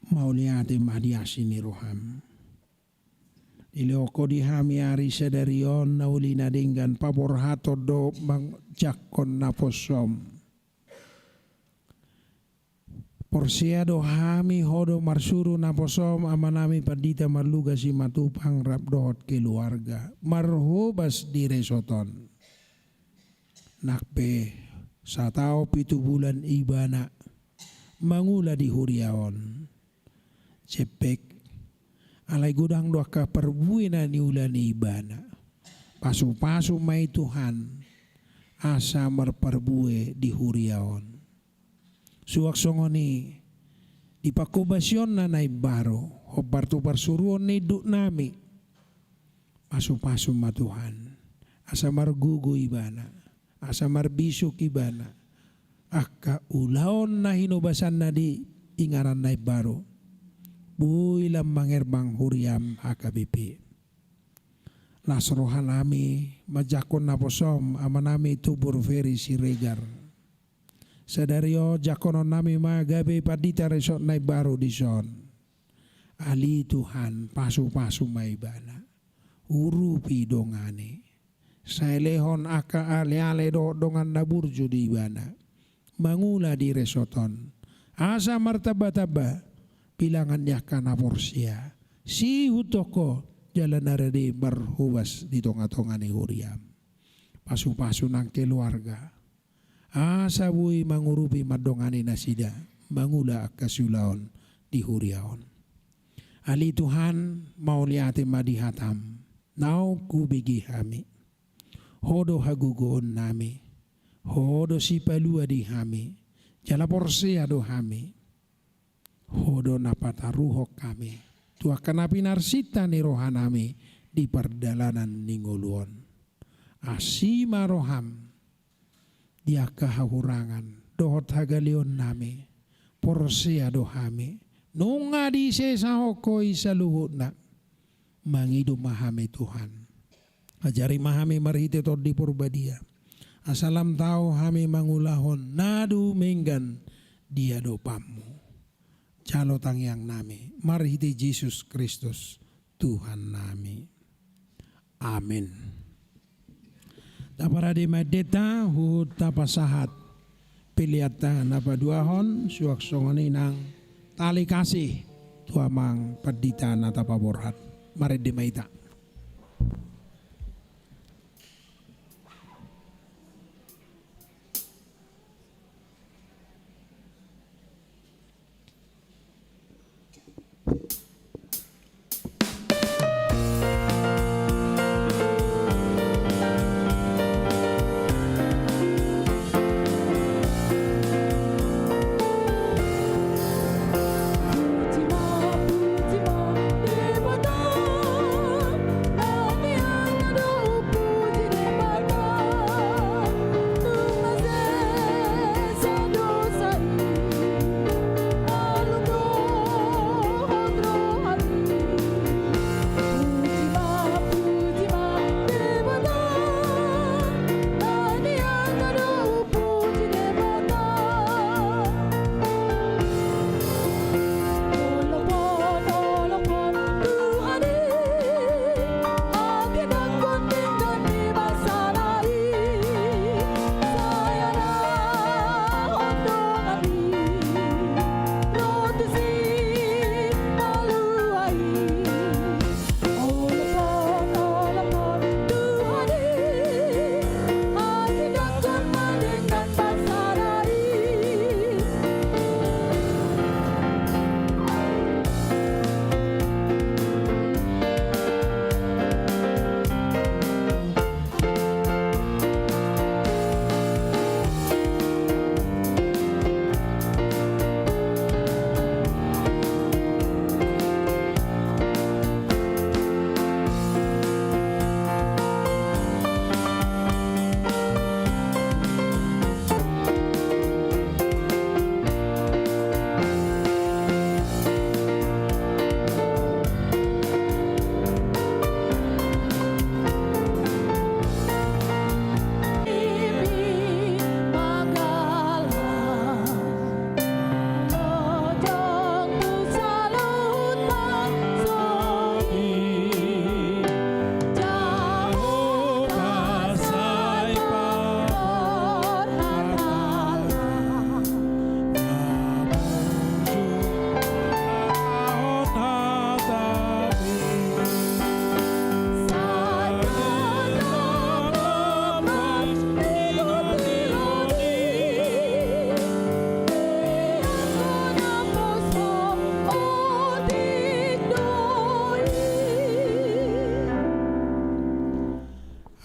Mauliati mahdiasi ni roham. Ilioko dihami ari sedarion nauli nadinggan paborhato do bang jakon naposom. Porsia do hami hodo marsuru naposom amanami padita marluga si matupang rap dohot keluarga. Marhubas di resoton. Nakpe satao 7 bulan ibana. Mangula di huriaon. Cepek alai gudang doa ka perbuina ni ulani ibana. Pasu-pasu mai Tuhan asa merperbue di huriaon. Suak songoni di pakobasyon na naibaro hobar tu persuruan ni duk nami. Pasu-pasu ma Tuhan asa margugu ibana. Asa marbisuk ibana. Aka ulaon na hinobasan na di ingaran naibaro. Builam mangerbang huriam HKBP. Lasrohan nami majakon naposom amanami tubur feri siregar. Sadario jakonon nami magabe padita resort naik baru di son. Ali Tuhan pasu-pasu maibana. Urupi dongane. Sailehon aka ale-ale dongan naburju di ibana. Mangula di resoton. Asa martaba-taba. Bilangan yakana porsia. Si hutoko jalan narade berhubas di tonga-tonga ni huriam. Pasu-pasu nang keluarga. Asa bui mangurupi madongani nasida. Mangula kasulaon di huriaon. Ali Tuhan mau liati madihatam. Nau kubigi hami. Hodo hagugoon nami. Hodo si palua di hami. Jala porsia do hami. Hodo napataruhok kami. Tua kanapi narsita ni rohanami di perdalanan ningoluon. Asima roham. Dia kahahurangan. Dohot hagalion nami. Porsia dohami. Nunga di sesa hokoi saluhut na. Mangidu mahami Tuhan. Ajari mahami marhite tod di purbadia. Asalam tau hami mangulahon. Nadu menggan dia dopamu. Calo tangyang nami, marhiti Yesus Kristus Tuhan nami. Amin. Tapara di medeta hut tapasahat piliata napaduahon suak songoni nang tali kasih tuamang padita natapaborhat. Mari di maita.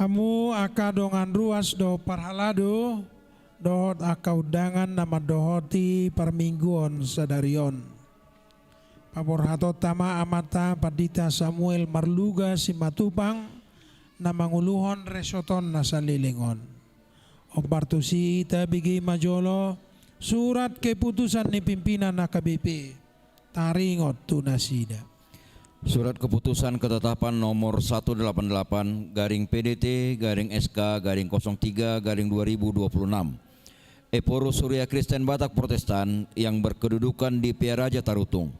Hamu aka dongan ruas do parhalado dohot aka undangan nama dohoti permingguan sadarion. Paborhato tama amata Pandita Samuel Marluga Simatupang na manguluhon resoton na salilingon. Obartusi ita bigi majolo surat keputusan ni pimpinan HKBP taringot tunasida. Surat keputusan ketetapan nomor 188 garing PDT garing SK garing 03 garing 2026 Eporus Surya Kristen Batak Protestan yang berkedudukan di Piaraja Tarutung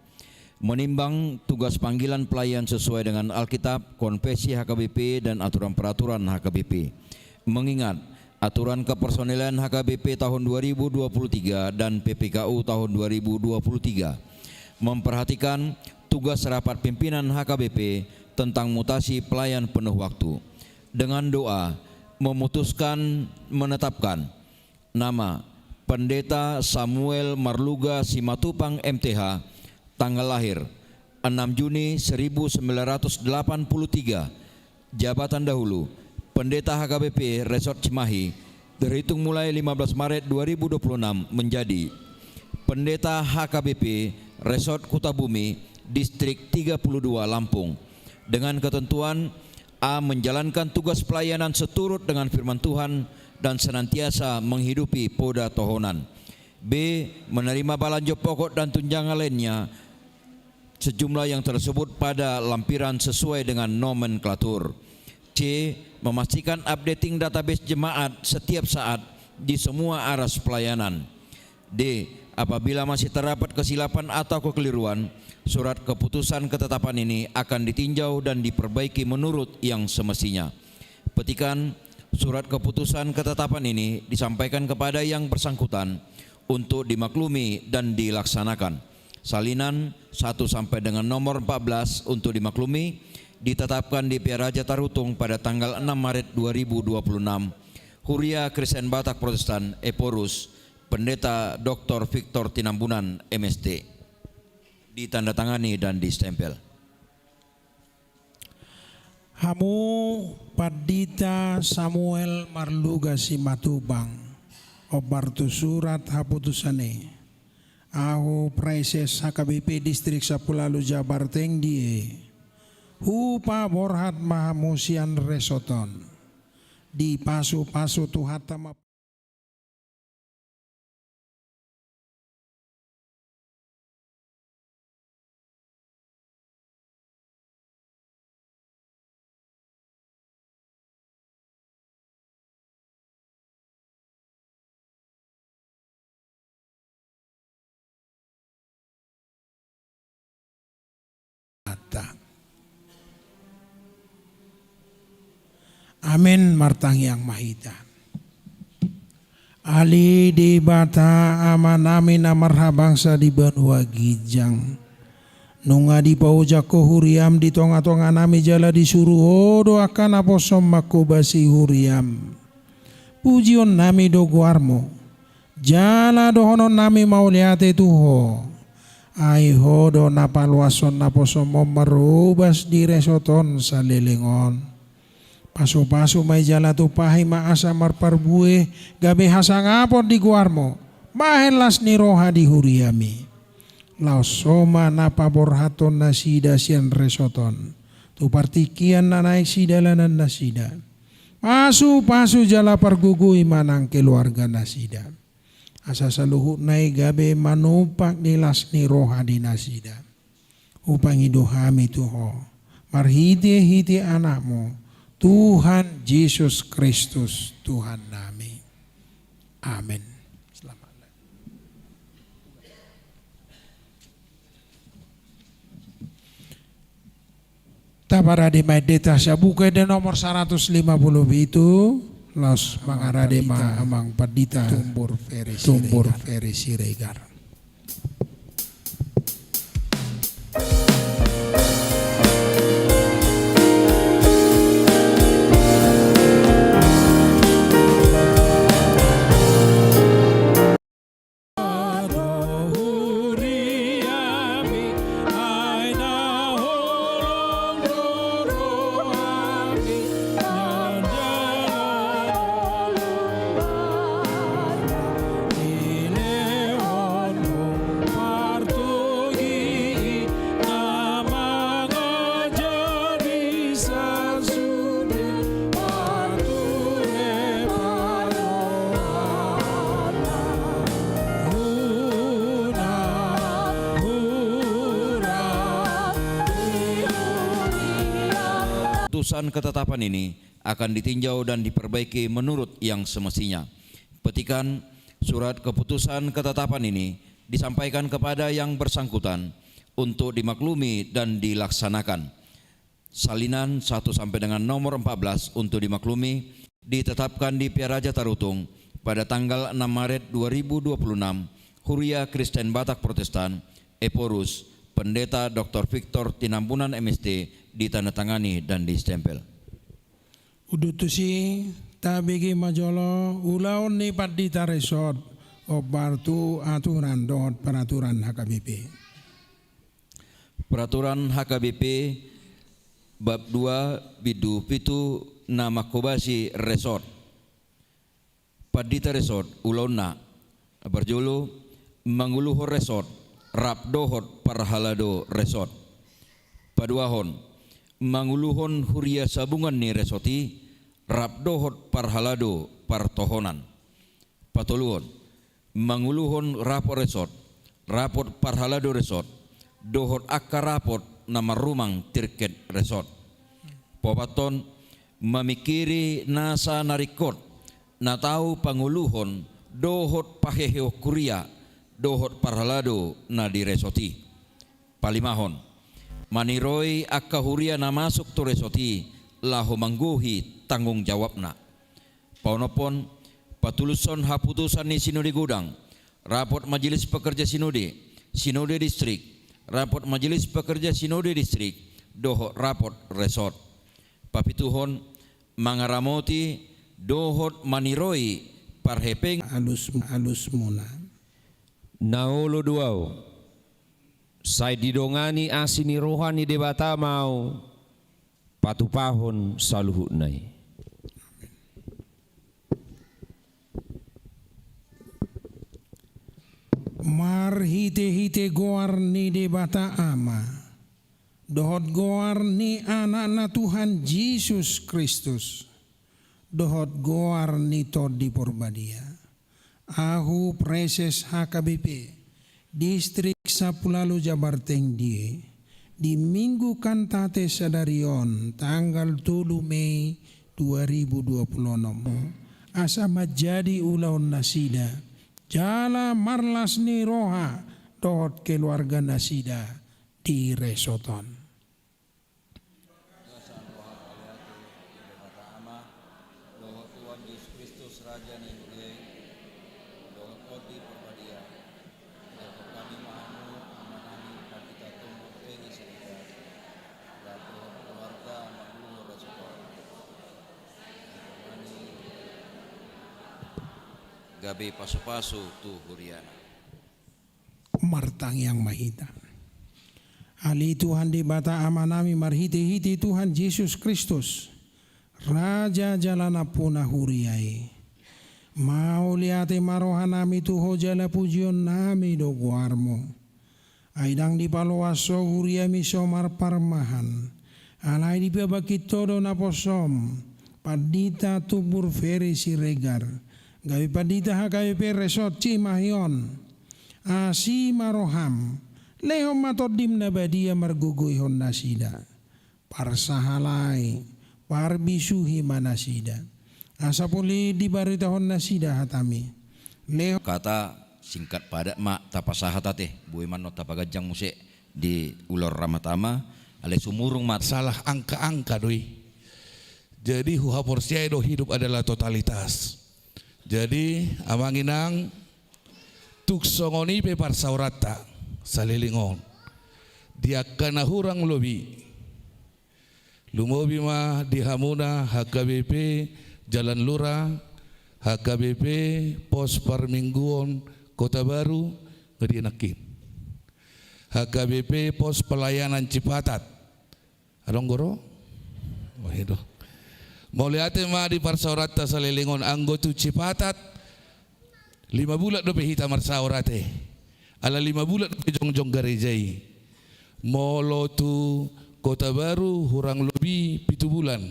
menimbang tugas panggilan pelayan sesuai dengan Alkitab, Konvensi HKBP dan aturan-peraturan HKBP, mengingat aturan kepersonelian HKBP tahun 2023 dan PPKU tahun 2023 memperhatikan tugas rapat pimpinan HKBP tentang mutasi pelayan penuh waktu. Dengan doa memutuskan menetapkan nama Pendeta Samuel Marluga Simatupang MTH, tanggal lahir 6 Juni 1983, jabatan dahulu Pendeta HKBP Resort Cimahi, terhitung mulai 15 Maret 2026 menjadi Pendeta HKBP Resort Kutabumi Distrik 32 Lampung, dengan ketentuan A. Menjalankan tugas pelayanan seturut dengan firman Tuhan dan senantiasa menghidupi poda tohonan. B. Menerima balanja pokok dan tunjangan lainnya sejumlah yang tersebut pada lampiran sesuai dengan nomenklatur. C. Memastikan updating database jemaat setiap saat di semua aras pelayanan. D. Apabila masih terdapat kesilapan atau kekeliruan, surat keputusan ketetapan ini akan ditinjau dan diperbaiki menurut yang semestinya. Petikan surat keputusan ketetapan ini disampaikan kepada yang bersangkutan untuk dimaklumi dan dilaksanakan. Salinan 1 sampai dengan nomor 14 untuk dimaklumi ditetapkan di Piaraja Tarutung pada tanggal 6 Maret 2026. Huria Kristen Batak Protestan Eporus Pendeta Dr. Victor Tinambunan MST, ditandatangani dan distempel. Hamu Pandita Samuel Marluga Simatupang obartu surat haputusane ahu Praises HKBP Distrik Sapulalu Jabar Tengdie hupa borhat mahamusian resoton di pasu-pasu tuhatama Amin martang yang mahita. Ali di bata aman amin amarha bangsa di benua gijang. Nunga di pauja ko huriam di tonga-tonga nami jala disuruh doakan aposom makubasi huriam. Pujion nami do guarmo. Jala dohonon nami mau liate tuho. Ai hodo napalwason naposom merubas di resoton salilingon. Paso-paso may jala tu pahay maasa marparbue gabi hasangapon di guarmo mahenlas ni roha di huriami laosoma na paborhaton na sida sian resoton tu partikian na naik sidalanan na sida pasu jala pargugui manang keluarga na sida asa saluhut nai gabi manupak nilas ni roha di nasida upang idohami tuho marhiti anakmu Tuhan Yesus Kristus Tuhan nami. Amin. Selamat. Tabarade Maideta Sabuke de nomor 150 itu los mangarade ma amang Pandita tumbur feri siregar. keputusan ketetapan ini akan ditinjau dan diperbaiki menurut yang semestinya. Petikan surat keputusan ketetapan ini disampaikan kepada yang bersangkutan untuk dimaklumi dan dilaksanakan. Salinan 1 sampai dengan nomor 14 untuk dimaklumi ditetapkan di Piaraja Tarutung pada tanggal 6 Maret 2026. Huria Kristen Batak Protestan, Eporus, Pendeta Dr. Victor Tinampunan MST, ditandatangani dan distempel. Udutusi tabigi majolo ulaon ni Padita Resort obartu aturan dot peraturan HKBP. Peraturan HKBP bab 2 bidu pitu nama Kobasi Resort. Padita Resort ulona berjulu Manguluhur Resort Rap Dohot Parhalado Resort. Paduahon Manguluhon Huria Sabungan ni Resoti Rap Dohot Parhalado Partohonan. Patuluhon Manguluhon Rapor Resort Rapot Parhalado Resort Dohot Akka Rapot Nama Rumang Tirket Resort. Popaton memikiri nasa narikot na tahu panguluhon dohot paheheo kuria dohot parhalado na diresoti. Palimahon maniroi akka huria na masuk tu resoti lahu mangguhi tanggung jawabna. Paunopon patuluson haputusan ni sinode gudang raport majelis pekerja sinode sinode distrik raport majelis pekerja sinode distrik dohot raport resort. Papituhon mangaramoti dohot maniroi parhepeng alus muna. Naolo duau sai didongani asini rohani debata mau patupahon saluhut nai. Mar hite goar ni debata ama dohot goar ni anak Tuhan Yesus Kristus dohot goar ni todi porbadia. Ahu preses HKBP distrik Sapulalu Jabarteng di minggu kantate sadarion tanggal 7 Mei 2026 asa menjadi ulaun nasida jala marlas ni roha dohot keluarga nasida di resoton. Gabe pasu-pasu tu huriana. Martang yang mahita. Ali Tuhan di bata amanami marhiti-hiti Tuhan Yesus Kristus. Raja jalana puna huriai. Mau liate marohanami tuho jala pujion nami do guarmo. Aidang di paloaso huriami somar parmahan. Alai di babakit todo naposom. Padita tubur feri siregar. Gawi padita HKBP Resort Cimahion. Asi maroham. Lehom matodim nabadia marguguy hon nasida. Parsahalai. Parbisuhi manasida. Asa puli di barita hon nasida hatami. Lehom Kata singkat padat mak tapasahatate buiman no tapagajang musik di ulor ramatama ale sumurung mat salah angka-angka doi. Jadi huhaporsiai do hidup adalah totalitas. Jadi amanginang tuksongoni pe parsaurata salilingon dia kana hurang lobi lumobi mah di hamuna HKBP Jalan Lurah HKBP Pos Parmingguon Kota Baru ngedienakin HKBP Pos Pelayanan Cipatat Aronggoro wahido mau lihat mah di parsaurata salilingon anggotu Cipatat 5 bulan dope hita marsaurate ala 5 bulan dope jongjong garejai molo tu Kota Baru hurang lebih 7 bulan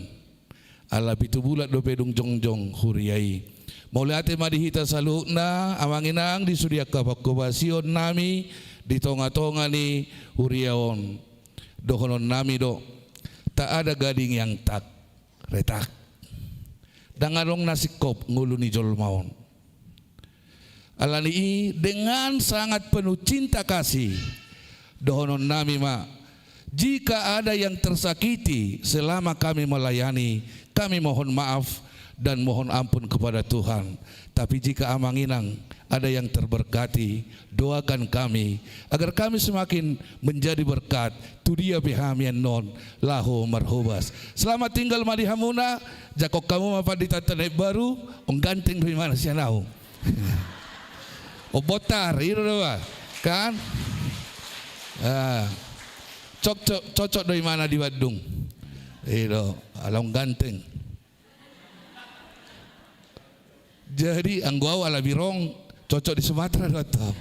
ala 7 bulan dope dung jongjong huriai mau lihat mah di hita salukna amanginang di sudiaka pakobasion nami di tonga-tonga ni huriaon dohonon nami do tak ada gading yang tak retak. Dangarong nasikop nguluni jol maon. Alani dengan sangat penuh cinta kasih dohonon nami ma, jika ada yang tersakiti selama kami melayani, kami mohon maaf dan mohon ampun kepada Tuhan. Tapi jika amanginang ada yang terberkati, doakan kami agar kami semakin menjadi berkat. Tu dia bihamian non lahu marhubas. Selamat tinggal madi hamuna, jakok kamu apa di tatanai baru, ganteng dari mana sih nau? Botar, itu doa, kan? Cocok dari mana di Bandung? Itu, along ganteng. Jadi angguau ala birong cocok di Sumatera datang.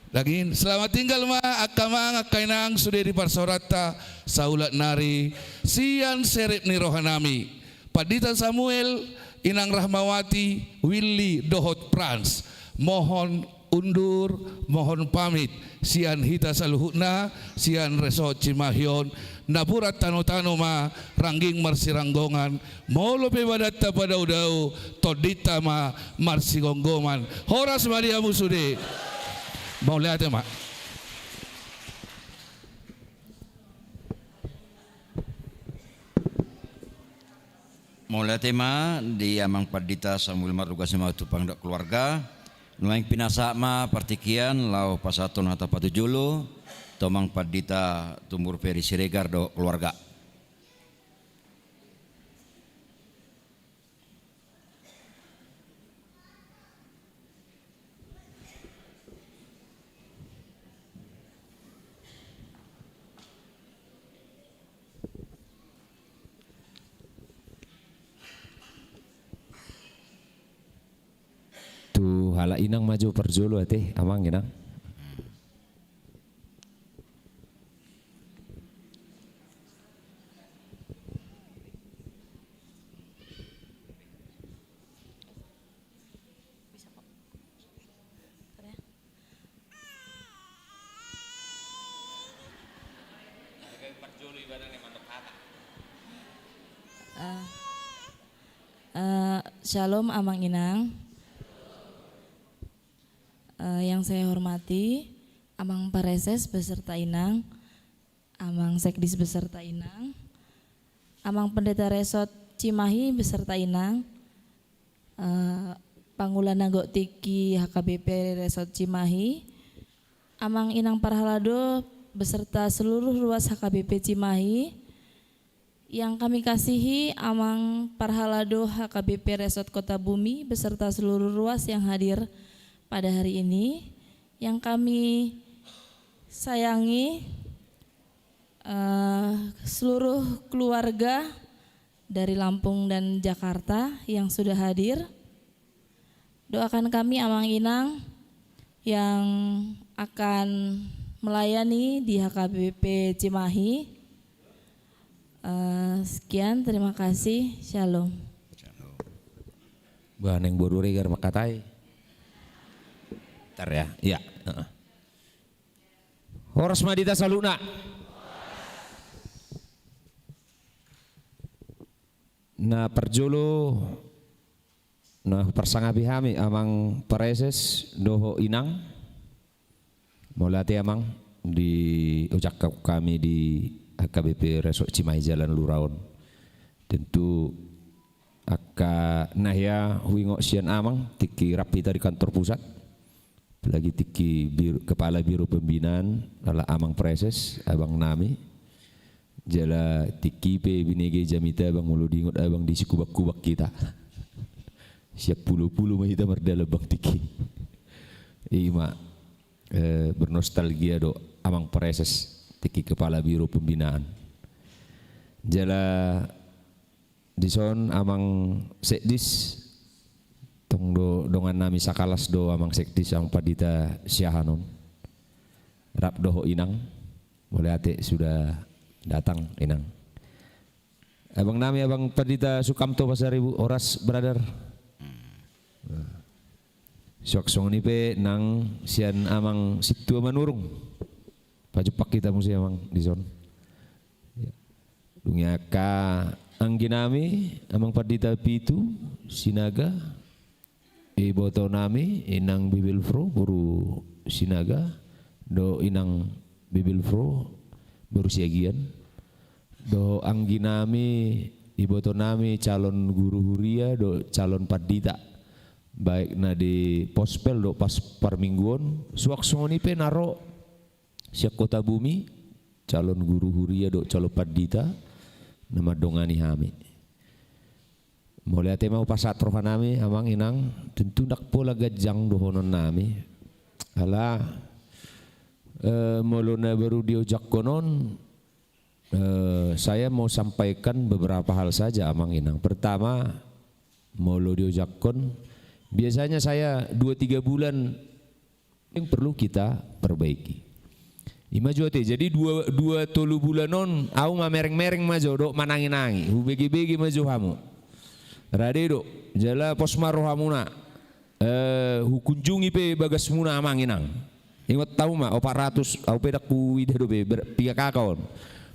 Lagi selamat tinggal ma akamang kainang sudah di parsorata saulat nari sian serep ni rohanami Padita Samuel Inang Rahmawati Willy Dohot Prans mohon undur, mohon pamit. Sian hita saluhutna, sian resort Cimahyon, naburat tano-tano ma, rangging marsiranggongan, molo pebadatta pada udau, todita ma marsigonggoman. Horas Maria Musude. Mau lihat ya mak? Mulai tema di Amang Padita Samuel Marduga Semau Tupang dak keluarga nuang pinasa ma partikian lau pasaton hata patujulu Tomang Padita Tumur Peri Siregar do keluarga. Tu hala inang maju perjolo ate amang inang. Shalom Amang Inang. Yang saya hormati Amang Pareses beserta Inang, Amang Sekdis beserta Inang, Amang Pendeta Resort Cimahi beserta Inang, Pangulan Nagok Tiki HKBP Resort Cimahi, Amang Inang Parhalado beserta seluruh ruas HKBP Cimahi, yang kami kasihi Amang Parhalado HKBP Resort Kota Bumi beserta seluruh ruas yang hadir pada hari ini, yang kami sayangi seluruh keluarga dari Lampung dan Jakarta yang sudah hadir. Doakan kami Amang Inang yang akan melayani di HKBP Cimahi. Sekian, terima kasih. Shalom. Baneng bodoh regar makatai. Ntar ya, iya. Horas Madita Saluna. Na perjolo na persangapi hami Amang Pareses doho Inang. Molati Amang di ujak kami di HKBP Resort Cimahi Jalan Luraon. Tentu akka nahya huingok sian Amang tiki rapi dari kantor pusat. Lagi tiki kepala biro pembinaan adalah Amang Preses abang nami jala tiki pe binege jamita abang mulu dingot abang di sikubak-kubak kita siap puluh-puluh mahita merdala bang tiki ima bernostalgia do Amang Preses tiki kepala biro pembinaan jala dison Amang Sekdis tong dongan nami sakalas do Amang Sekdis Amang Padita Syahanon rap doho Inang boleh ate sudah datang Inang abang nami Abang Padita Sukamto Pasaribu Horas brother sok song ni pe nang sian Amang Situ Manurung pajupak kita musi Amang di son Tungaka angginami amang padita pitu sinaga iboto nami inang bibilfro buru sinaga do inang bibilfro buru siagian do angginami iboto nami calon guru huria do calon padita baik na di pospel do pas parmingguan suaksoni pe naro siak kota bumi calon guru huria do calon padita nama dongani hami mulai tema pasat rohanami amang inang tentu nak pola gajang dohonon nami ala molona baru diojak konon saya mau sampaikan beberapa hal saja amang inang. Pertama molo diojak kon biasanya saya 2-3 bulan yang perlu kita perbaiki. Ima jote jadi dua tolu bulanon au mereng-mereng majo dok manangi-nangi hubegi-begi majo hamu rade dok jala posmaro hamuna hukunjungi pe bagas muna amanginang ingat tahu ma 400 au pedak ku ide do be piga kakaon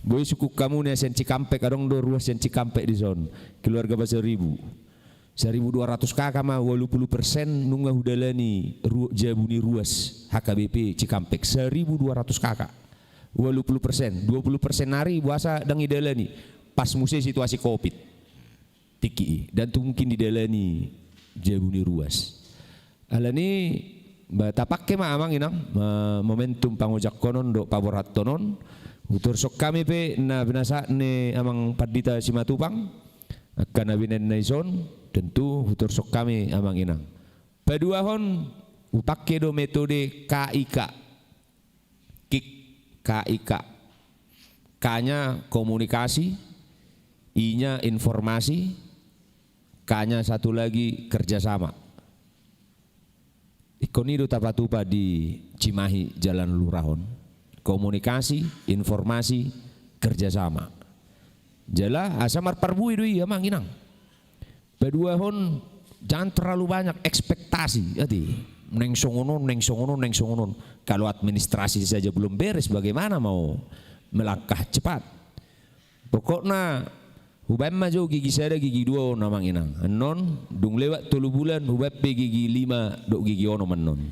boy suku kamu ne sen Cikampek adong do ruas sen Cikampek di zon keluarga bahasa 1.200 kakak mah 80% nungga hudalani jabuni ruas HKBP Cikampek 1.200 kakak 80% 20% nari buasa dang idalani pas musim situasi covid tiki dan tu mungkin didalani jabuni ruas alani bata pakai mah amang inang momentum pangojak konon do paborat tonon utur sok kami pe na binasa ne amang padita simatupang akan nabinen naison tentu hutur sok kami amang inang. Paduahon upake do metode KIK. KIK. K-nya komunikasi, I-nya informasi, K-nya satu lagi kerjasama. Ikonido tapatupa di Cimahi Jalan Lurahon. Komunikasi, informasi, kerjasama. Jala asamar parbui doi amang inang. Kedua hon jangan terlalu banyak ekspektasi ati neng songonon. Kalau administrasi saja belum beres bagaimana mau melangkah cepat. Pokoknya hubam maju gigi sada gigi 2 namang inang. Non dung lewat 3 bulan hubab pe gigi 5 dok gigi ono menon.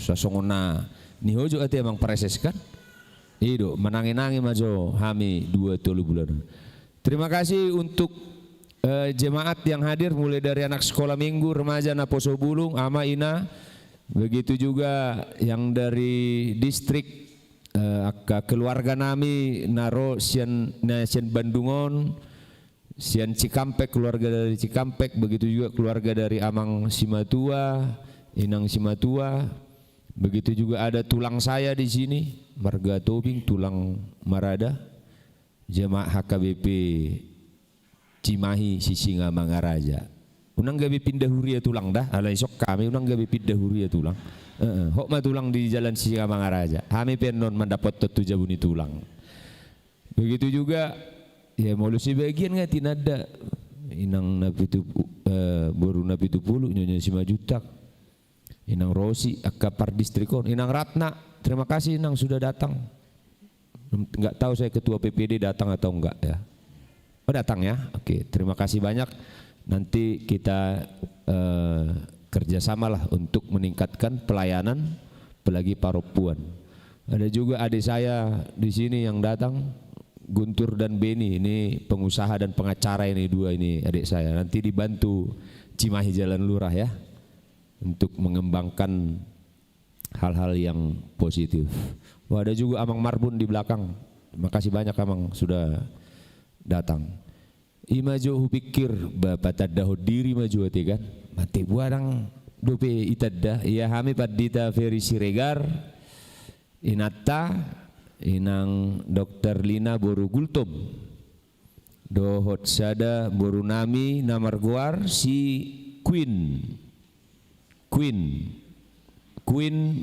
Sasongona ni hojo ati amang proses kan. Ido menangi-nangi maju hami 2-3 bulan. Terima kasih untuk jemaat yang hadir mulai dari anak sekolah minggu, remaja Naposo Bulung, Ama Ina, begitu juga yang dari distrik keluarga nami Naro Sian Bandungon, Sian Cikampek, keluarga dari Cikampek, begitu juga keluarga dari Amang Simatua, Inang Simatua, begitu juga ada tulang saya di sini, Marga Tobing, tulang Marada. Jemaah HKBP Cimahi Sisinga Mangaraja. Unang gabi pindah huria tulang dah. Alai sok kami unang gabi pindah huria tulang. Hok ma tulang di jalan Sisinga Mangaraja. Kami penon mendapat tetu jabuni tulang. Begitu juga ya molusi bagian nggak tinada. Inang napitu baru napitu puluh nyonya 5 juta. Inang Rosi akapar distrikon. Inang Ratna. Terima kasih Inang sudah datang. Enggak tahu saya ketua PPD datang atau enggak ya. Oh datang ya. Oke, terima kasih banyak. Nanti kita kerjasamalah untuk meningkatkan pelayanan apalagi paropuan. Ada juga adik saya di sini yang datang, Guntur dan Beni. Ini pengusaha dan pengacara ini 2 ini adik saya. Nanti dibantu Cimahi Jalan Lurah ya untuk mengembangkan hal-hal yang positif. Wah, ada juga Amang Marbun di belakang. Terima kasih banyak Amang sudah datang. Imajo pikir bapak taddah diri maju ati kan. Mati buarang dope itaddah ya hami padita Ferry Siregar. Inata inang Dr. Lina Boru Gultom. Dohot sada boru nami namarguar si Queen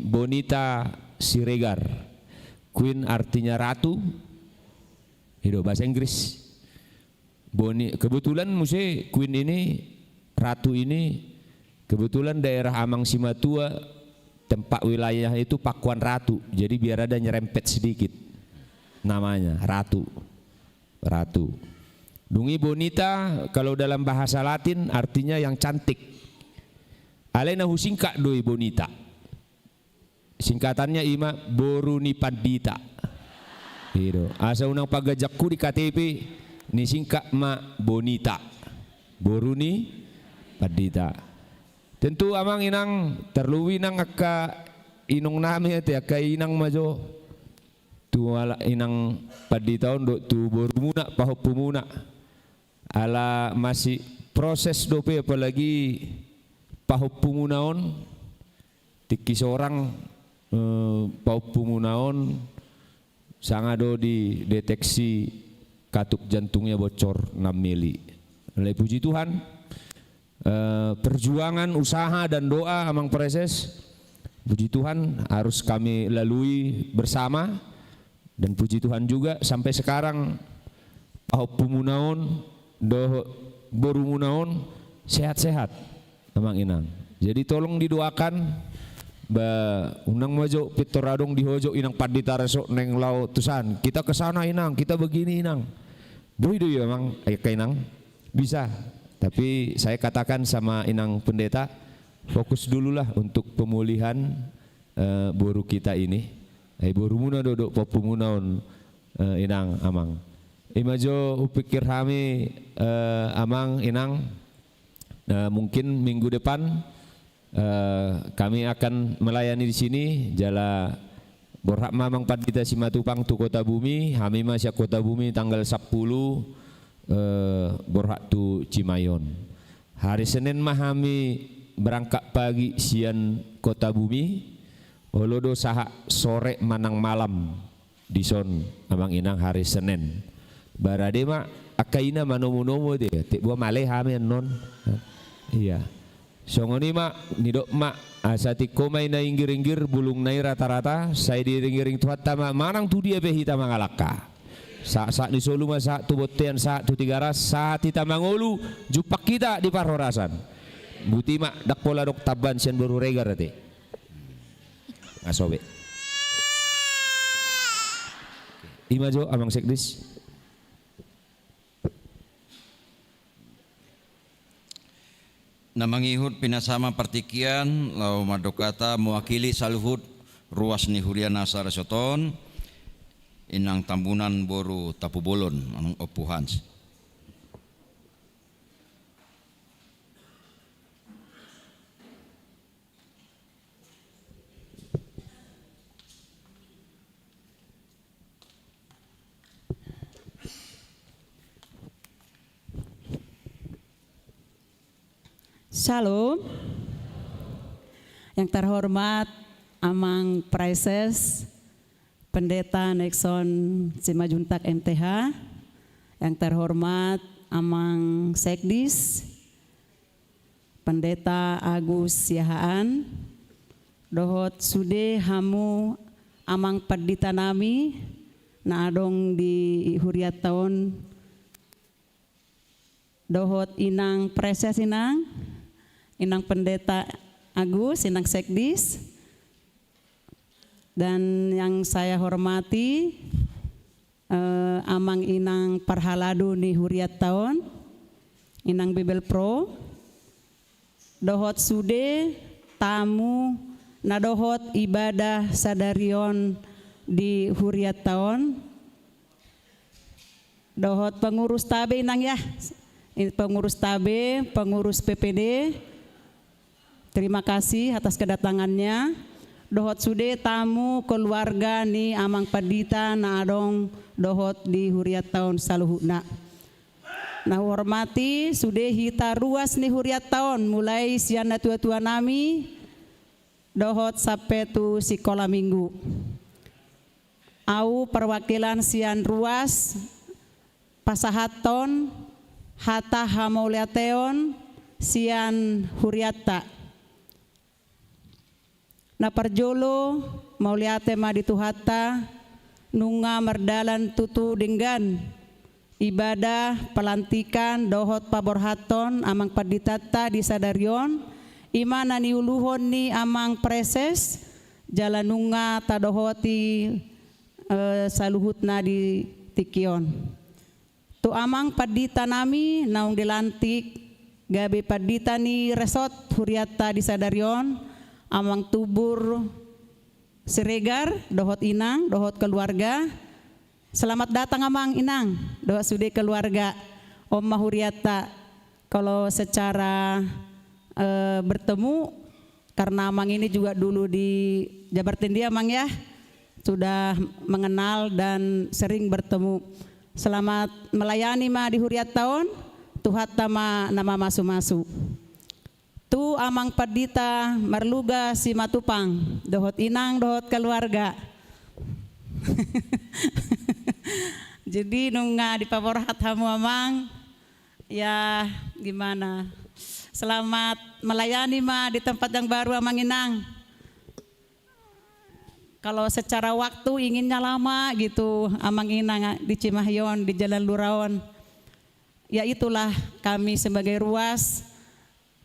Bonita Siregar. Queen artinya ratu. Itu bahasa Inggris. Kebetulan muse Queen ini, ratu ini kebetulan daerah Amang Simatua tempat wilayah itu Pakuan Ratu. Jadi biar ada nyerempet sedikit namanya Ratu. Dungi bonita kalau dalam bahasa Latin artinya yang cantik. Alena husingka doi bonita. Singkatannya ima boruni padita. Gitu. Asa unang pagajakku di KTP ni singka ma bonita. Boruni padita. Tentu amang inang terluwi nang akka inong nami ati akka inang majo. Tu ala inang padita on tu borumuna pahopumuna. Ala masih proses dope apalagi pahopumunaon tiki seorang pahopumunaon sangado di deteksi katup jantungnya bocor 6 mili. Oleh puji Tuhan, perjuangan usaha dan doa amang proses puji Tuhan harus kami lalui bersama, dan puji Tuhan juga sampai sekarang pahopumunaon doh borumunaon sehat-sehat amang inang. Jadi tolong didoakan ba unang majo pitoradong dihojo inang padita resok neng lau tusan. Kita kesana inang, kita begini inang. Doi amang kay inang bisa. Tapi saya katakan sama inang pendeta, fokus dululah untuk pemulihan boru kita ini. Borumuna dodok popumunaon inang amang. Imajo upikir kami amang inang mungkin minggu depan kami akan melayani di sini jala borhak mamang padita Simatupang tu Kota Bumi, kami masih Kota Bumi tanggal 10 borhak tu Cimayon. Hari Senin mah kami berangkat pagi sian Kota Bumi, olodo saha sore manang malam di son amang inang hari Senin. Barade mak akaina manomo-nomo dia, tik buah maleh kami non. Iya. Songoni mak nidok mak asati komai na inggir-inggir bulung nai rata-rata saya di ring-ring tuat tama manang tu dia behita mangalaka. Saat ni solu masa tu botean saat tu tiga ras saat kita mangolu jupak kita di parhorasan. Buti mak dak pola dok taban sian baru regar ate. Asobe. Imajo amang sekdis. Namangihut pinasama partikian lau madokata mewakili saluhut ruas ni Huriana Sarasoton inang tambunan boru tapubolon anong opuhans. Shalom. Yang terhormat amang Praises Pendeta Nexon Simajuntak MTH, yang terhormat amang Sekdis Pendeta Agus Yahaan, dohot sude hamu amang padita nami na adong di huriat tahun dohot inang Praises inang Pendeta Agus, inang Sekdis, dan yang saya hormati amang inang Parhalado ni huriat tahun, inang Bibel Pro, dohot sude tamu na dohot ibadah sadarion di huriat tahun, dohot pengurus tabe inang ya, pengurus tabe, pengurus PPD. Terima kasih atas kedatangannya. Dohot sude tamu keluarga ni amang padita na adong dohot di huriat tahun saluhuna. Nah hormati sude hita ruas ni huriat tahun mulai sian na tua-tua nami dohot sampai tu sekolah minggu. Au perwakilan sian ruas pasahaton hata hamauliateon sian huriata. Na parjolo mauliate madituhata nunga merdalan tutu denggan ibadah pelantikan dohot paborhaton amang paditata di sadarion imana ni uluhon ni amang Praises jalan nunga tadohoti saluhutna di tikion. Tu amang padita nami naung dilantik gabe padita ni resort Huriata di Sadarion amang tubur Siregar dohot inang dohot keluarga. Selamat datang amang inang dohot sude keluarga Om Huriata. Kalau secara bertemu karena amang ini juga dulu di Jabar Tindi amang ya sudah mengenal dan sering bertemu. Selamat melayani ma di Huriat tahun Tuhat tama nama masu-masu. Tu amang padita marluga si matupang dohot inang dohot keluarga. Jadi nunga di paborhat hamu amang ya gimana. Selamat melayani ma di tempat yang baru amang inang. Kalau secara waktu inginnya lama gitu, amang inang di Cimahyon, di Jalan Luraon. Ya itulah kami sebagai ruas.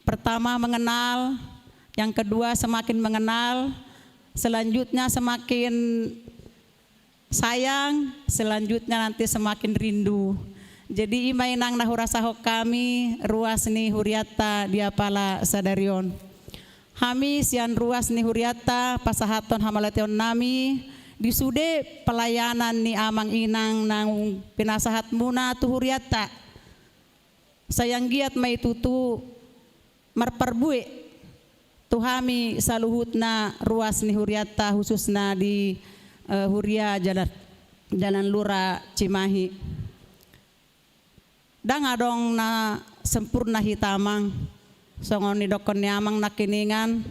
Pertama mengenal, yang kedua semakin mengenal, selanjutnya semakin sayang, selanjutnya nanti semakin rindu. Jadi imainang nahurasahok kami, ruas ni Huriata diapala Sadarion. Kami sian ruas ni Huriata pasahaton hamalation nami disude pelayanan ni amang inang nang pinasahat muna tu Huriata. Sayang giat may tutu marperbue tu kami saluhutna ruas ni Huriata khususna di Huria Jalan Lura Cimahi. Dangadong na sempurna hitamang songon ni dokon ni amang nakiningan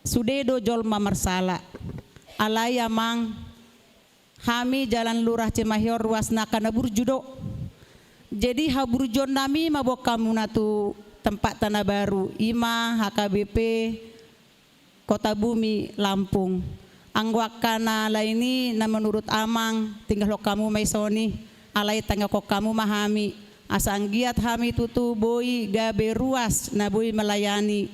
sudedo jolma marsala alay amang kami Jalan Lurah Cimahior ruas nakana burjudo. Jadi haburjon nami mabok kamu natu tempat tanah baru ima HKBP Kota Bumi Lampung. Anggwakana laini na menurut amang tinggal lo kamu may soni alay tangga ko kamu mahami. Asang giat kami tutu boy gabe ruas na boy melayani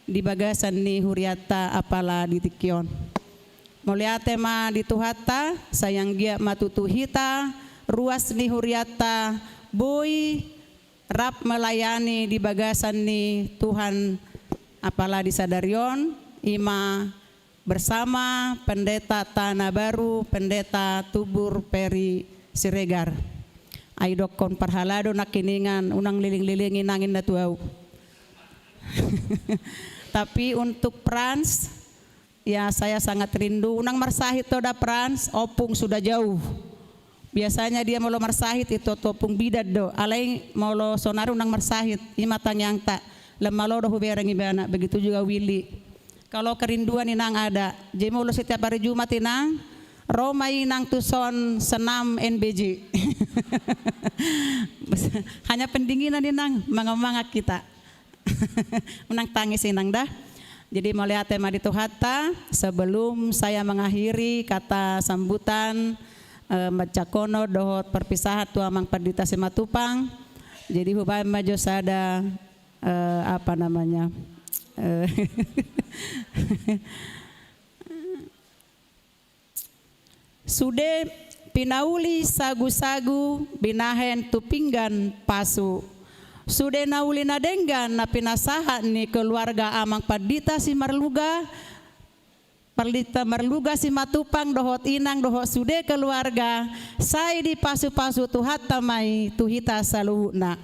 di bagasan ni Huriata apala di Tikyon. Muliate ma di Tuhata sayang giat matutu hita ruas ni Huriata boy rap melayani di bagasan ni Tuhan apala di Sadarion ima bersama pendeta Tanah Baru, pendeta Tubur Peri Siregar. Aidok kon parhalado nakiningan unang liling-lilingin nangin na tuaw. Tapi untuk Frans, ya saya sangat rindu. Unang marsahit to da Frans, opung sudah jauh. Biasanya dia mau marsahit itu topung bidat do. Alay mau lo sonar unang marsahit, imatang yang tak lemalo do huberang ibana. Begitu juga Willy. Kalau kerinduan inang ada, jadi mau lo setiap hari Jumat inang. Romai nang tuson senam NBJ. Hanya pendinginan inang mangga kita. Menang tangis inang dah. Jadi mau lihat tema di Tuhata sebelum saya mengakhiri kata sambutan Macakono dohot perpisahan tua mang Perdita Simatupang. Jadi hubay maju sada apa namanya? Sude pinauli sagu-sagu binahen tupinggan pasu. Sude nauli nadenggan na pinasahat ni keluarga amang Perdita si Marluga. Perdita Marluga si Matupang dohot inang dohot sude keluarga. Sai di pasu-pasu tuhat tamai tuhita saluhuna.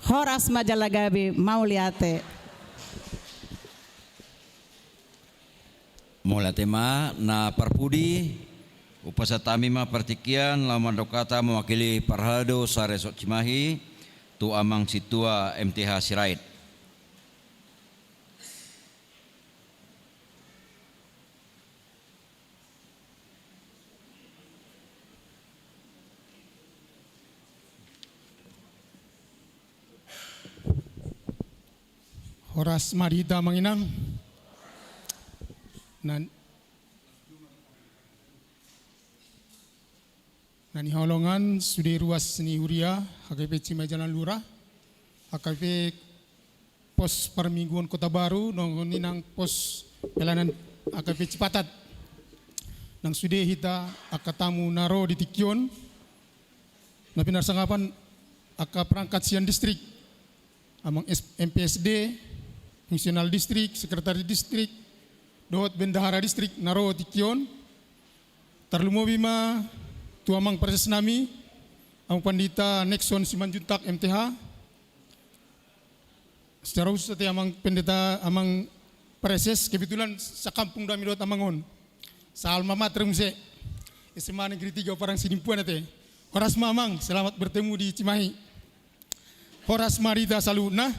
Horas majalagabe mau liate. Mula tema na parpudi upasatami ma partikian lama dokata mewakili Parhaldo sa Resort Cimahi tu amang situa MTH Sirait. Horas Marita Manginang. Nani holongan sudi ruas ni Huria HKP Cimahi Jalan Lurah HKP pos permingguan Kota Baru nongon inang pos pelayanan HKP Cipatat nang sude hita akatamu naro di Tikyon na pinarsangapan aka perangkat sian distrik amang MPSD fungsional distrik sekretari distrik dohot bendahara distrik naro Tikyon tarlumobi ma tu amang proses nami amang pandita Nexon Simanjuntak MTH secara khusus amang pendeta amang preses kebetulan sa kampung dami dohot amangon sa alma mater muse SMA Negeri 3 Parang Sinimpuan ate. Horas mamang, selamat bertemu di Cimahi. Horas Marita Saluna.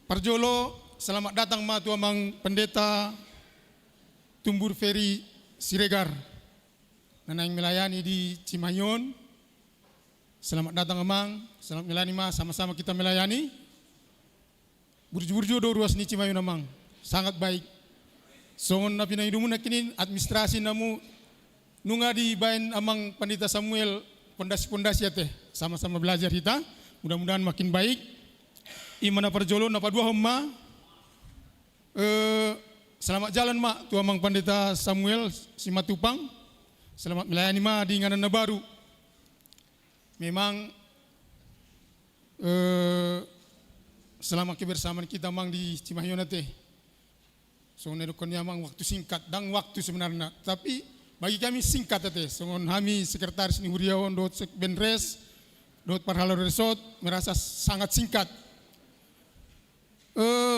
Parjolo, selamat datang matu amang pendeta Tumbur Ferry Siregar. Nanang melayani di Cimahion. Selamat datang amang, selamat melayani ma, sama-sama kita melayani. Burju-burju do ruas ni Cimahion amang. Sangat baik. Songon na pinaidumo na kinin administrasi namu nunga di bayan amang Pandita Samuel pondasi-pondasi ate sama-sama belajar kita mudah-mudahan makin baik imana parjolo na padua homma selamat jalan mak tu amang Pandita Samuel Simatupang selamat melayani ma di nganan na baru memang selama kebersamaan kita mang di Cimahion ate so nerukonnya mang waktu singkat dan waktu sebenarnya tapi bagi kami singkat ate songon kami sekretaris ni Huriawan dot Benres dot Parhala Resort merasa sangat singkat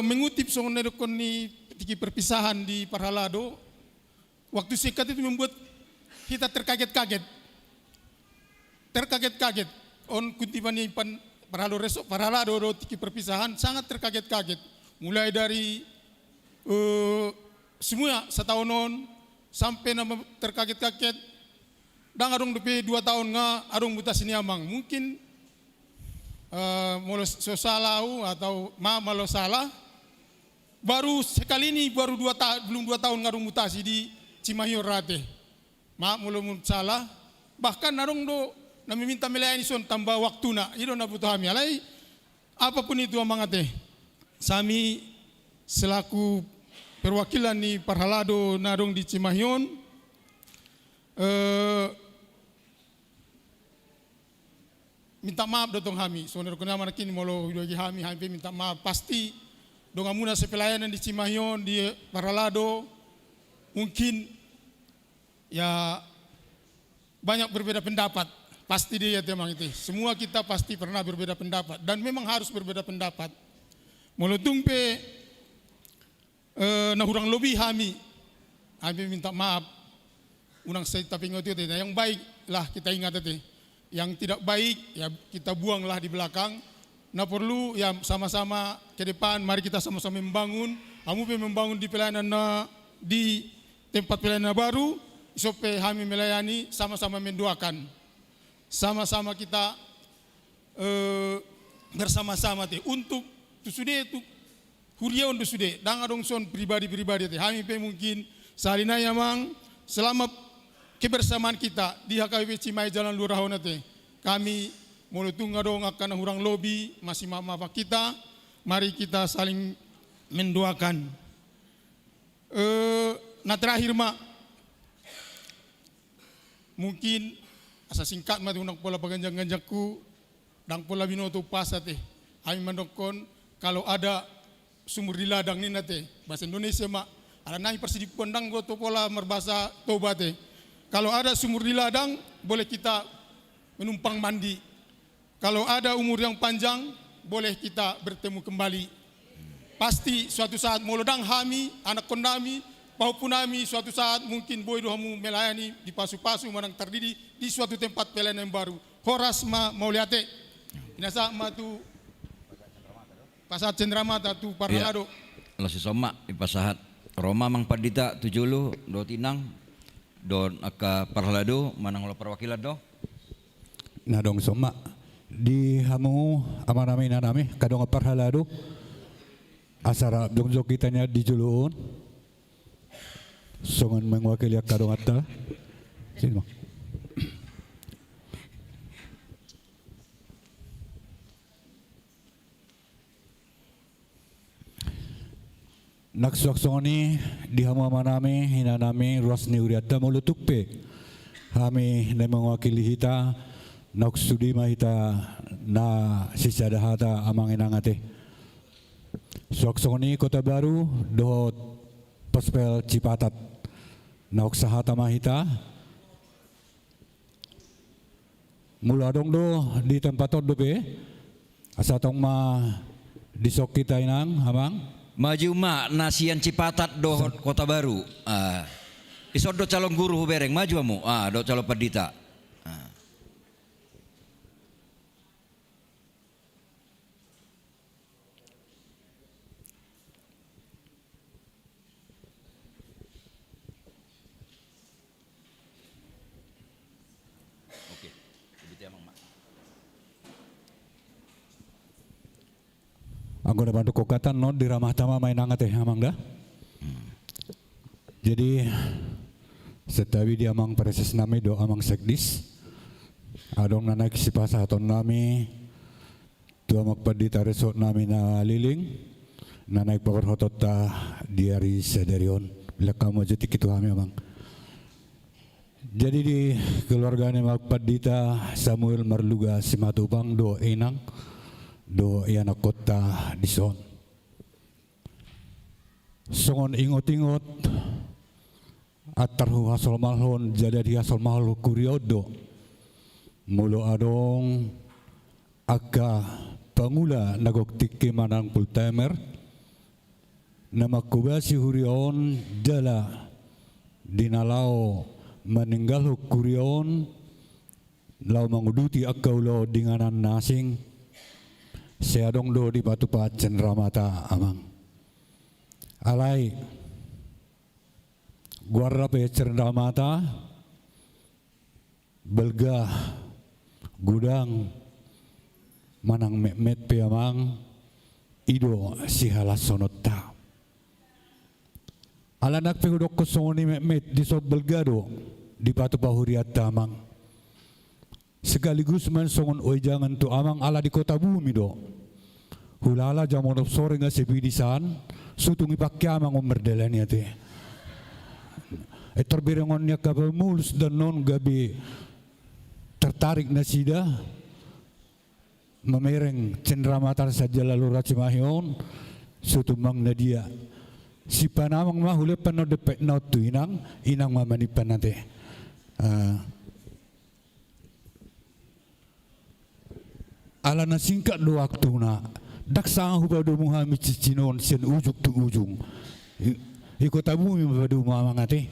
mengutip songon nerukon ni tiki perpisahan di Parhalado waktu singkat itu membuat kita terkaget-kaget on kutipan ni Parhala Resort Parhalado dot tiki perpisahan sangat terkaget-kaget mulai dari semua setahunon sampai nama terkaget-kaget dan adong depe 2 tahun nga adong buta sini amang mungkin malo salah atau malo salah baru sekali ini baru belum 2 tahun ngadong mutasi di Cimahion rate mulut salah bahkan adong do na meminta melayani son tambah waktu na iro na butuh kami alai apapun itu amang ate sami selaku perwakilan ni Parhalado nadong di Cimahion minta maaf dotong kami soalnya kuna mana kini molo hidup kami minta maaf pasti dong amuna sepelayanan di Cimahion di Parhalado mungkin ya banyak berbeda pendapat pasti dia memang itu semua kita pasti pernah berbeda pendapat dan memang harus berbeda pendapat molo tumpe na hurang lobi kami minta maaf unang saya tapi ngotot yang baik lah kita ingat itu yang tidak baik ya kita buanglah di belakang nah perlu ya sama-sama ke depan mari kita sama-sama membangun membangun di pelayanan di tempat pelayanan baru supaya kami melayani sama-sama mendoakan sama-sama kita bersama-sama untuk sudah itu Huriawan do sude, dang adong son pribadi-pribadi te. Kami pe mungkin salina yamang selama kebersamaan kita di HKBP Cimahi Jalan Lurah te. Kami mulutung adong akan hurang lobi masih mama kita. Mari kita saling mendoakan. Nah terakhir mak mungkin asa singkat mah unang pola paganjang-ganjakku dang pola binoto pasate. Kami mendokon kalau ada sumur di ladang ni nate bahasa Indonesia mak ada nai persidi pandang goto pola merbahasa tobate kalau ada sumur di ladang boleh kita menumpang mandi kalau ada umur yang panjang boleh kita bertemu kembali pasti suatu saat molodang kami anak kondami maupun kami suatu saat mungkin boy dohamu melayani di pasu-pasu manang terdiri di suatu tempat pelayanan yang baru horas ma mau liate inasa ma tu Pasahat Cendramata tu Parhalado. Kalau si Soma di Pasahat Roma mang Pandita tujulu do tinang don aka Parhalado manang lo perwakilan do. Nadong Soma di hamu amanami nanami kadong Parhalado asara jongjok kitanya di juluun songan mengwakili kadong atta. Sino? naksuaksoni di hama manami hinanami ruas ni uriata mulutukpe kami na mewakili hita naksudima hita na sisadahata amang inangate suaksoni Kota Baru dohot Pospel Cipatat nauksahata mahita mula dong do di tempat dope asatong ma disok kita inang amang Maju mak nasian Cipatat dohot Kota Baru. Isod do calon guru bereng maju amu. Do calon pendeta. Anggota bantu kokatan non di ramah tama main angat amang dah. Jadi setawi di amang preses nami do amang sekdis. Adong nanak sipasa aton nami tua makpadi taresot nami na liling nanak power hotota diari sederion bila kamu jadi kitu kami amang. Jadi di keluarga ni makpadita Samuel Marluga Simatubang do enang do iana kota dison. Songon ingot-ingot atarhu hasol malhon jadi di hasol malhon kuriodo mulo adong aga pangula nagok tiki manang pultemer nama kubasi hurion jala dinalao meninggal kurion lau manguduti akaulo dinganan nasing seadong do di batu pat cenderamata amang alai guarra pe cenderamata belga gudang manang met pe amang ido sihala sonota alanak pe udok kosongoni met di sob belgado di batu pahuriat amang sekaligus man songon oi jangan tu amang ala di kota bumi do hulala jamonop sore nga sepidisan sutungi pakya amang ummerdelani ate terbirengonnya kabel mulus dan non gabi tertarik na sida memereng cenderamata saja lalu racimahion sutumang na dia si panamang mahule pano depek na tu inang mamanipan nate ala na singkat do waktu na daksang hubado muhami cicinon sen ujung tu ujung ikut tabu mi badu mamangate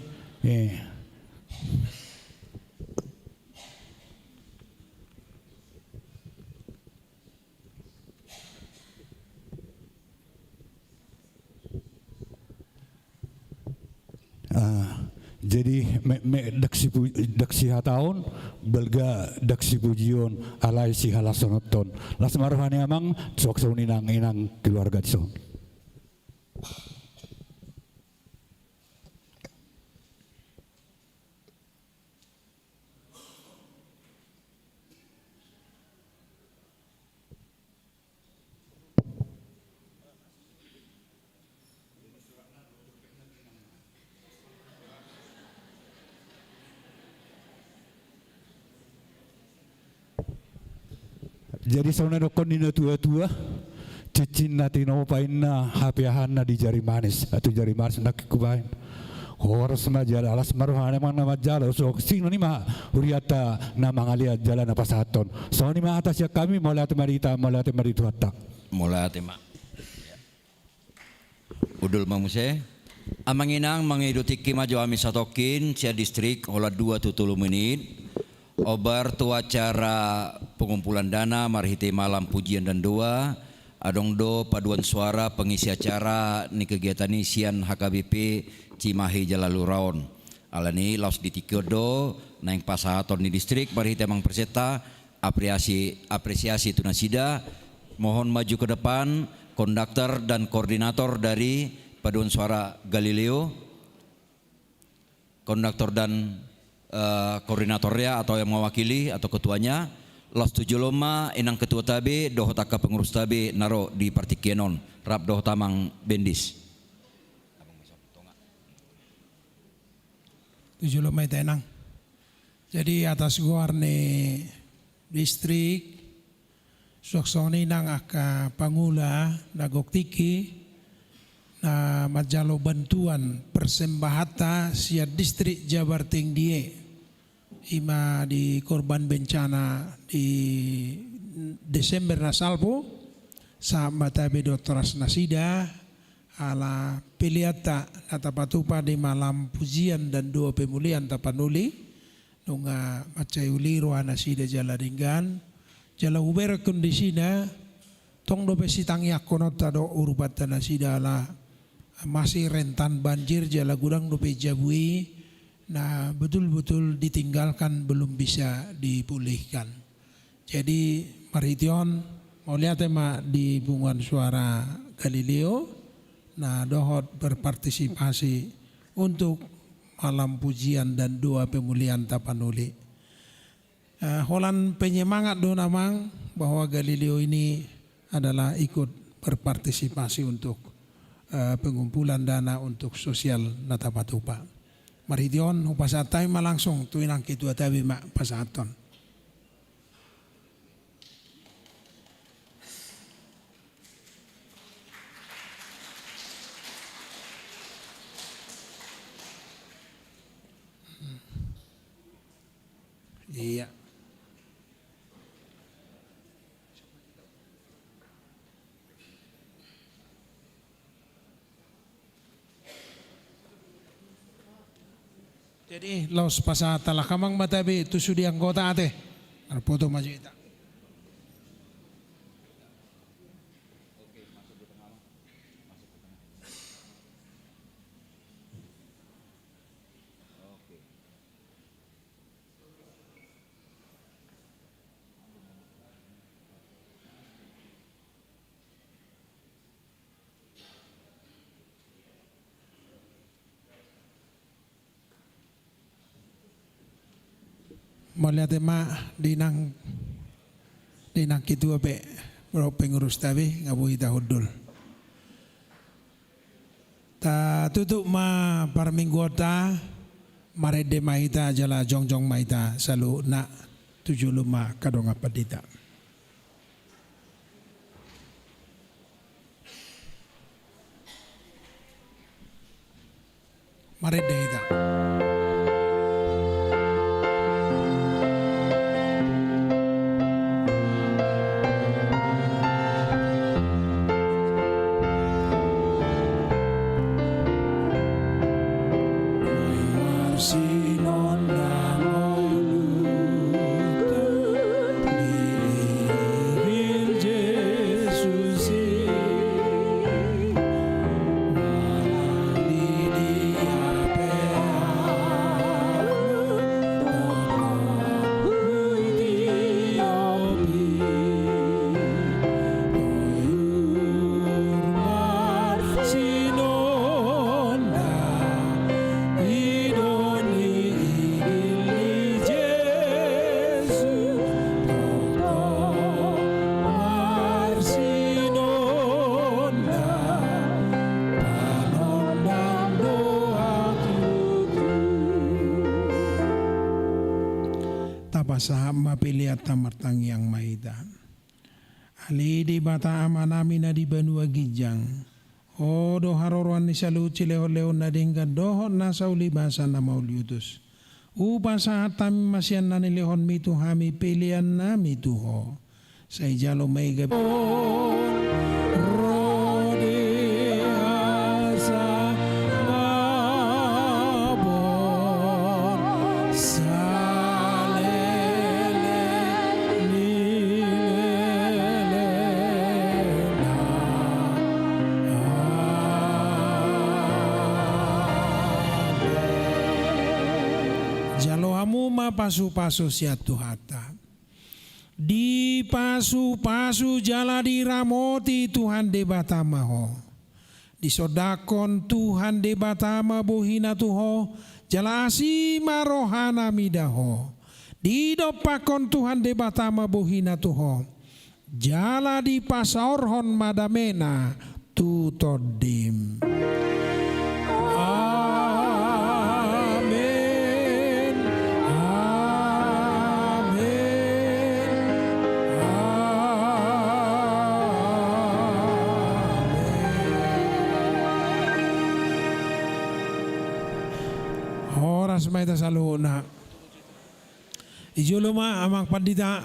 jadi daksi hataon belga daksi pujion alai si halasonoton las marhani amang sok inang keluarga son. Jadi saudara kon dina tua-tua cicin nati no painna hapiahanna di jari manis atau jari manis nak kubain horas majala alas maruhana mana majala so sing ni mah huriata nama ngalia jalan apa saton so ni mah atas ya kami molat marita hatta molat ma udul mamuse amanginang mangiduti maju ami satokin sia distrik hola 2 tutulu menit obar tu acara pengumpulan dana marhite malam pujian dan doa adong do paduan suara pengisi acara ni kegiatan ni sian HKBP Cimahi Jalaluraon alani laos ditikedo naing pasahaton ni distrik marhite mang perseta apresiasi tunasida mohon maju ke depan konduktor dan koordinator dari paduan suara Galileo konduktor dan koordinatornya atau yang mewakili atau ketuanya los 7 loma inang ketua tabe dohotaka pengurus tabe naro di partikienon rap dohotamang bendis tujuh lumai tenang. Jadi atas guarne distrik soksoni nang aka pangula nagok tiki na majalo bantuan persembahata sia distrik Jabar Tinggie ima di korban bencana di Desember nasalpo sa matabe Dr. Nasida ala piliata natapatupa di malam pujian dan doa pemulihan tapanuli nunga macayuli roa Nasida jala ringgan jala ubera kondisina tong dope sitang yakonot tado urubat Nasida ala masih rentan banjir jala gudang dope jabui nah betul-betul ditinggalkan belum bisa dipulihkan. Jadi marition mau lihat tema di bunguan suara Galileo nah dohot berpartisipasi untuk malam pujian dan doa pemulihan tapanuli. Holan penyemangat do namang bahwa Galileo ini adalah ikut berpartisipasi untuk pengumpulan dana untuk sosial natapatupa. Marition upasatai malangsung tuinang kitua tabi mak pasaton. Iya. Jadi los pasata lah kamang matabi tu sudi anggota ate. Foto maju ita. Melihat tema dinang kitua pe bro pengurus tabi ngabuhi tahudul. Ta tutup ma par minggota marede maita jala jongjong maita salu na 75 kadonga padita. Marede ita. Saham mapiliat tamartang yang maidan. Ali di bata amanami na di Banua Gijang. O do haroruan ni salu cileo-leo na dinggan dohon na sauli basa na mauliutus. Upa sa hatam masyan na nilihon mitu hami pilian na mituho. Sa ijalo may gabi. Pasu-pasu siatu hata di pasu-pasu jala diramoti Tuhan debatama ho di sodakon Tuhan debatama bohina tuho jala asima rohana midaho di dopakon Tuhan debatama bohina tuho jala di pasaorhon madamena tu todim. Amen. alas maita salu na ijuluma amang pandita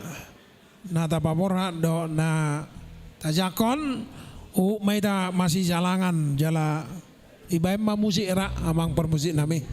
na tapapora do na tajakon maita masih jalangan jala ibaim musik era amang permusik nami.